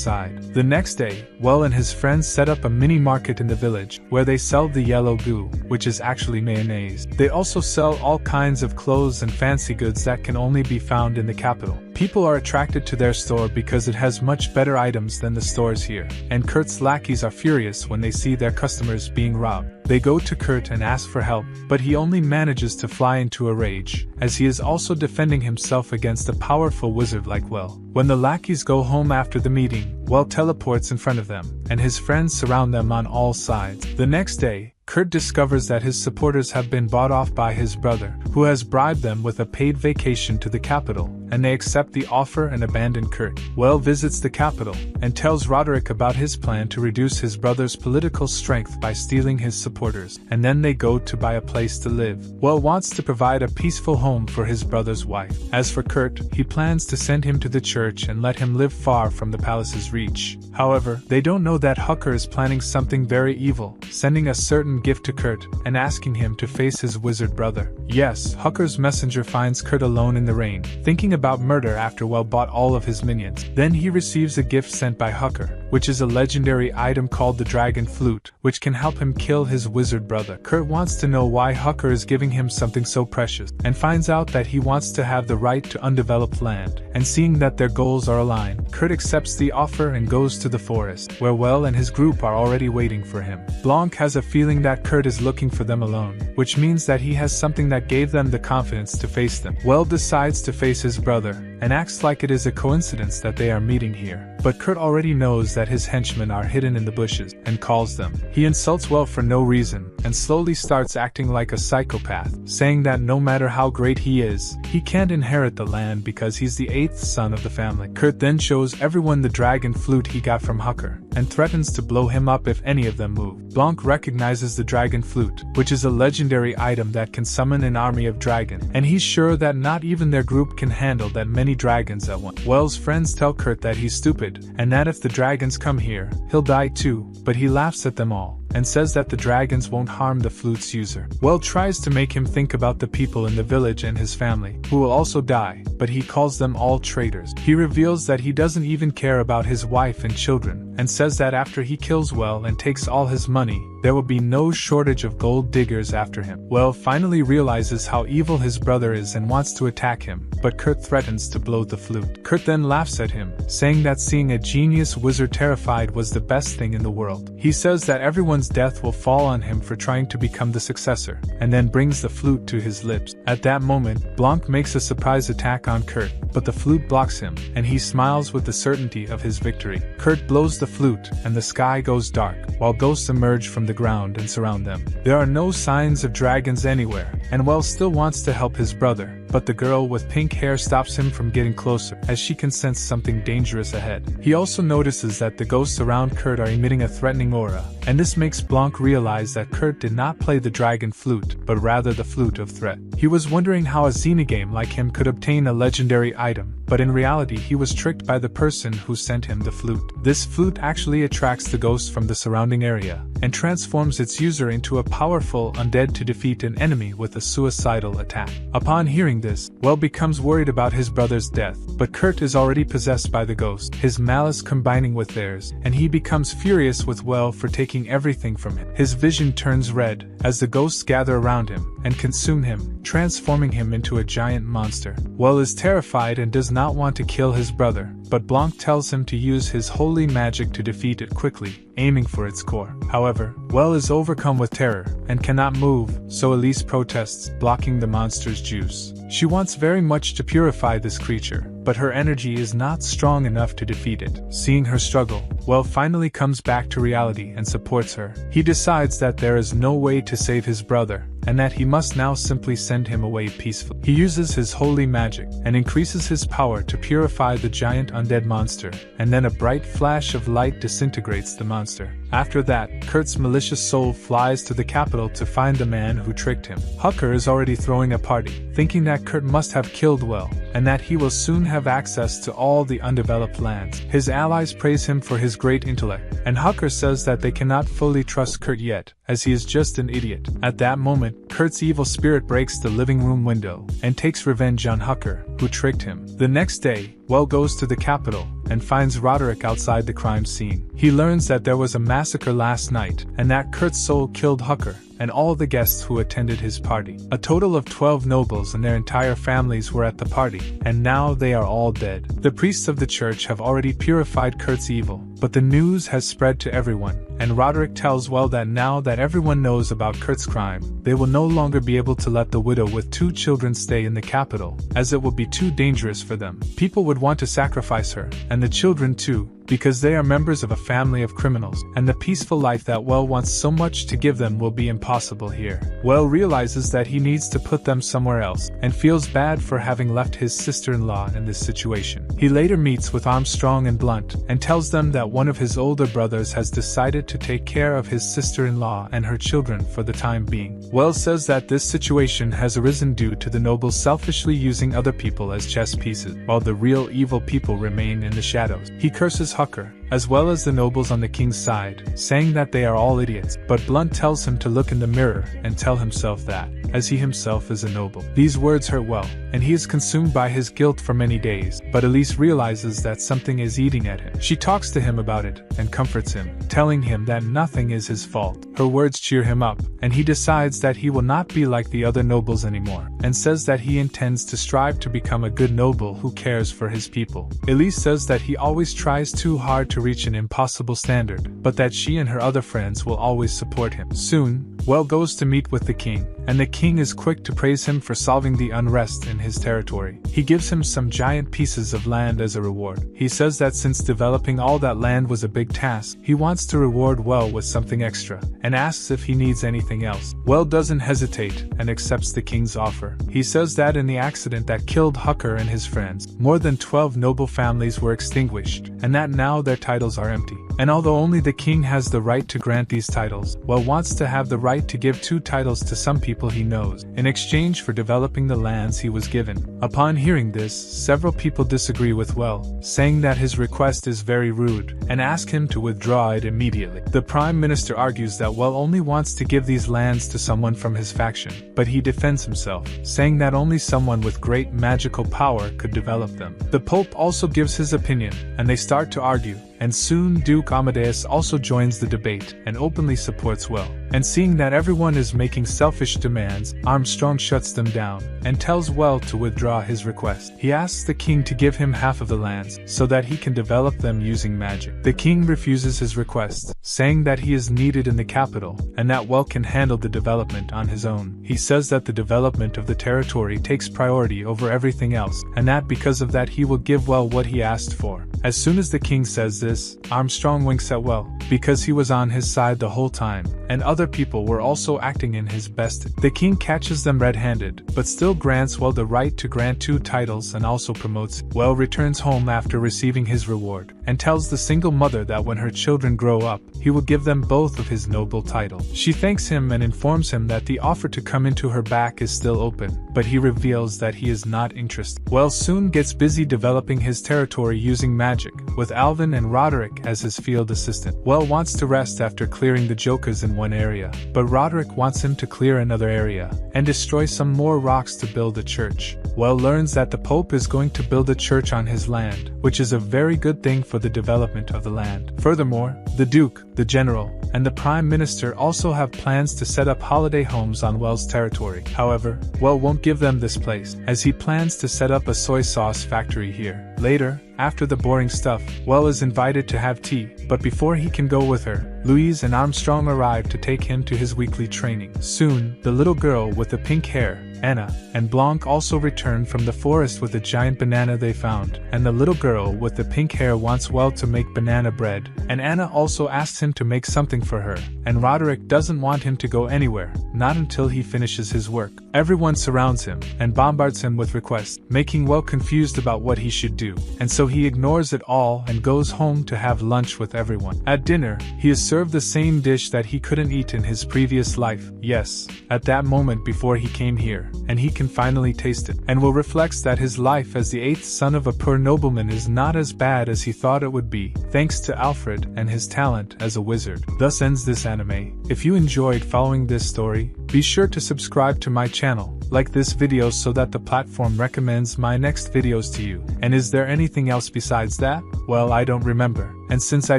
side. The next day, Will and his friends set up a mini market in the village, where they sell the yellow goo, which is actually mayonnaise. They also sell all kinds of clothes and fancy goods that can only be found in the capital. People are attracted to their store because it has much better items than the stores here, and Kurt's lackeys are furious when they see their customers being robbed. They go to Kurt and ask for help, but he only manages to fly into a rage, as he is also defending himself against a powerful wizard like Will. When the lackeys go home after the meeting, Will teleports in front of them, and his friends surround them on all sides. The next day, Kurt discovers that his supporters have been bought off by his brother, who has bribed them with a paid vacation to the capital, and they accept the offer and abandon Kurt. Will visits the capital, and tells Roderick about his plan to reduce his brother's political strength by stealing his supporters, and then they go to buy a place to live. Will wants to provide a peaceful home for his brother's wife. As for Kurt, he plans to send him to the church and let him live far from the palace's reach. However, they don't know that Hooker is planning something very evil, sending a certain gift to Kurt, and asking him to face his wizard brother. Yes, Hooker's messenger finds Kurt alone in the rain, thinking about murder after Will bought all of his minions. Then he receives a gift sent by Hooker, which is a legendary item called the Dragon Flute, which can help him kill his wizard brother. Kurt wants to know why Hooker is giving him something so precious, and finds out that he wants to have the right to undeveloped land, and seeing that their goals are aligned, Kurt accepts the offer and goes to the forest, where Will and his group are already waiting for him. Blanc has a feeling that Kurt is looking for them alone, which means that he has something that gave them the confidence to face them. Will decides to face his brother, and acts like it is a coincidence that they are meeting here. But Kurt already knows that his henchmen are hidden in the bushes, and calls them. He insults Will for no reason, and slowly starts acting like a psychopath, saying that no matter how great he is, he can't inherit the land because he's the 8th son of the family. Kurt then shows everyone the dragon flute he got from Hooker, and threatens to blow him up if any of them move. Blanc recognizes the dragon flute, which is a legendary item that can summon an army of dragons, and he's sure that not even their group can handle that many dragons at once. Will's friends tell Kurt that he's stupid, and that if the dragons come here, he'll die too, but he laughs at them all, and says that the dragons won't harm the flute's user. Will tries to make him think about the people in the village and his family, who will also die, but he calls them all traitors. He reveals that he doesn't even care about his wife and children, and says that after he kills Will and takes all his money, there will be no shortage of gold diggers after him. Will finally realizes how evil his brother is and wants to attack him, but Kurt threatens to blow the flute. Kurt then laughs at him, saying that seeing a genius wizard terrified was the best thing in the world. He says that everyone's death will fall on him for trying to become the successor, and then brings the flute to his lips. At that moment, Blanc makes a surprise attack on Kurt, but the flute blocks him, and he smiles with the certainty of his victory. Kurt blows the flute, and the sky goes dark, while ghosts emerge from the ground and surround them. There are no signs of dragons anywhere, and Will still wants to help his brother, but the girl with pink hair stops him from getting closer, as she can sense something dangerous ahead. He also notices that the ghosts around Kurt are emitting a threatening aura, and this makes Blanc realize that Kurt did not play the dragon flute, but rather the flute of threat. He was wondering how a xenogame like him could obtain a legendary item, but in reality he was tricked by the person who sent him the flute. This flute actually attracts the ghosts from the surrounding area, and transforms its user into a powerful undead to defeat an enemy with a suicidal attack. Upon hearing this, Will becomes worried about his brother's death, but Kurt is already possessed by the ghost, his malice combining with theirs, and he becomes furious with Will for taking everything from him. His vision turns red, as the ghosts gather around him and consume him, transforming him into a giant monster. Well is terrified and does not want to kill his brother, but Blanc tells him to use his holy magic to defeat it quickly, aiming for its core. However, Well is overcome with terror and cannot move, so Elise protests, blocking the monster's juice. She wants very much to purify this creature, but her energy is not strong enough to defeat it. Seeing her struggle, Well finally comes back to reality and supports her. He decides that there is no way to save his brother, and that he must now simply send him away peacefully. He uses his holy magic and increases his power to purify the giant undead monster, and then a bright flash of light disintegrates the monster. After that, Kurt's malicious soul flies to the capital to find the man who tricked him. Hucker is already throwing a party, thinking that Kurt must have killed Well, and that he will soon have access to all the undeveloped lands. His allies praise him for his great intellect, and Hucker says that they cannot fully trust Kurt yet, as he is just an idiot. At that moment, Kurt's evil spirit breaks the living room window and takes revenge on Hucker, who tricked him. The next day, Well goes to the capital and finds Roderick outside the crime scene. He learns that there was a massacre last night and that Kurt's soul killed Hucker and all the guests who attended his party. A total of 12 nobles and their entire families were at the party, and now they are all dead. The priests of the church have already purified Kurt's evil, but the news has spread to everyone, and Roderick tells Well that now that everyone knows about Kurt's crime, they will no longer be able to let the widow with 2 children stay in the capital, as it will be too dangerous for them. People would want to sacrifice her, and the children too, because they are members of a family of criminals, and the peaceful life that Well wants so much to give them will be impossible here. Well realizes that he needs to put them somewhere else, and feels bad for having left his sister-in-law in this situation. He later meets with Armstrong and Blunt, and tells them that one of his older brothers has decided to take care of his sister-in-law and her children for the time being. Well says that this situation has arisen due to the nobles selfishly using other people as chess pieces, while the real evil people remain in the shadows. He curses Hucker, as well as the nobles on the king's side, saying that they are all idiots, but Blunt tells him to look in the mirror and tell himself that, as he himself is a noble. These words hurt Well, and he is consumed by his guilt for many days, but Elise realizes that something is eating at him. She talks to him about it, and comforts him, telling him that nothing is his fault. Her words cheer him up, and he decides that he will not be like the other nobles anymore, and says that he intends to strive to become a good noble who cares for his people. Elise says that he always tries too hard to reach an impossible standard, but that she and her other friends will always support him. Soon, Well goes to meet with the king, and the king is quick to praise him for solving the unrest in his territory. He gives him some giant pieces of land as a reward. He says that since developing all that land was a big task, he wants to reward Well with something extra, and asks if he needs anything else. Well doesn't hesitate, and accepts the king's offer. He says that in the accident that killed Hucker and his friends, more than 12 noble families were extinguished, and that now their titles are empty. And although only the king has the right to grant these titles, Well wants to have the right to give 2 titles to some people he knows, in exchange for developing the lands he was given. Upon hearing this, several people disagree with Well, saying that his request is very rude, and ask him to withdraw it immediately. The Prime Minister argues that Well only wants to give these lands to someone from his faction, but he defends himself, saying that only someone with great magical power could develop them. The Pope also gives his opinion, and they start to argue, and soon Duke Amadeus also joins the debate and openly supports Well. And seeing that everyone is making selfish demands, Armstrong shuts them down and tells Well to withdraw his request. He asks the king to give him half of the lands so that he can develop them using magic. The king refuses his request, saying that he is needed in the capital and that Well can handle the development on his own. He says that the development of the territory takes priority over everything else, and that because of that he will give Well what he asked for. As soon as the king says this, Armstrong winks at Well, because he was on his side the whole time, and other people were also acting in his best. The king catches them red-handed, but still grants Well the right to grant 2 titles and also promotes. Well returns home after receiving his reward, and tells the single mother that when her children grow up, he will give them both of his noble titles. She thanks him and informs him that the offer to come into her back is still open, but he reveals that he is not interested. Well soon gets busy developing his territory using magic, with Alvin and Roderick as his field assistant. Well wants to rest after clearing the jokers in one area, but Roderick wants him to clear another area and destroy some more rocks to build a church. Well learns that the Pope is going to build a church on his land, which is a very good thing for the development of the land. Furthermore, the Duke, the general, and the Prime Minister also have plans to set up holiday homes on Well's territory. However, Well won't give them this place, as he plans to set up a soy sauce factory here. Later, after the boring stuff, Well is invited to have tea, but before he can go with her, Louise and Armstrong arrive to take him to his weekly training. Soon, the little girl with the pink hair, Anna, and Blanc also return from the forest with a giant banana they found, and the little girl with the pink hair wants Well to make banana bread, and Anna also asks him to make something for her, and Roderick doesn't want him to go anywhere, not until he finishes his work. Everyone surrounds him, and bombards him with requests, making Well confused about what he should do, and so he ignores it all and goes home to have lunch with everyone. At dinner, he is served the same dish that he couldn't eat in his previous life, yes, at that moment before he came here, and he can finally taste it, and Will reflects that his life as the 8th son of a poor nobleman is not as bad as he thought it would be, thanks to Alfred and his talent as a wizard. Thus ends this anime. If you enjoyed following this story, be sure to subscribe to my channel, like this video so that the platform recommends my next videos to you. And is there anything else besides that? Well, I don't remember. And since I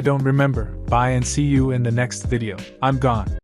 don't remember, bye and see you in the next video. I'm gone.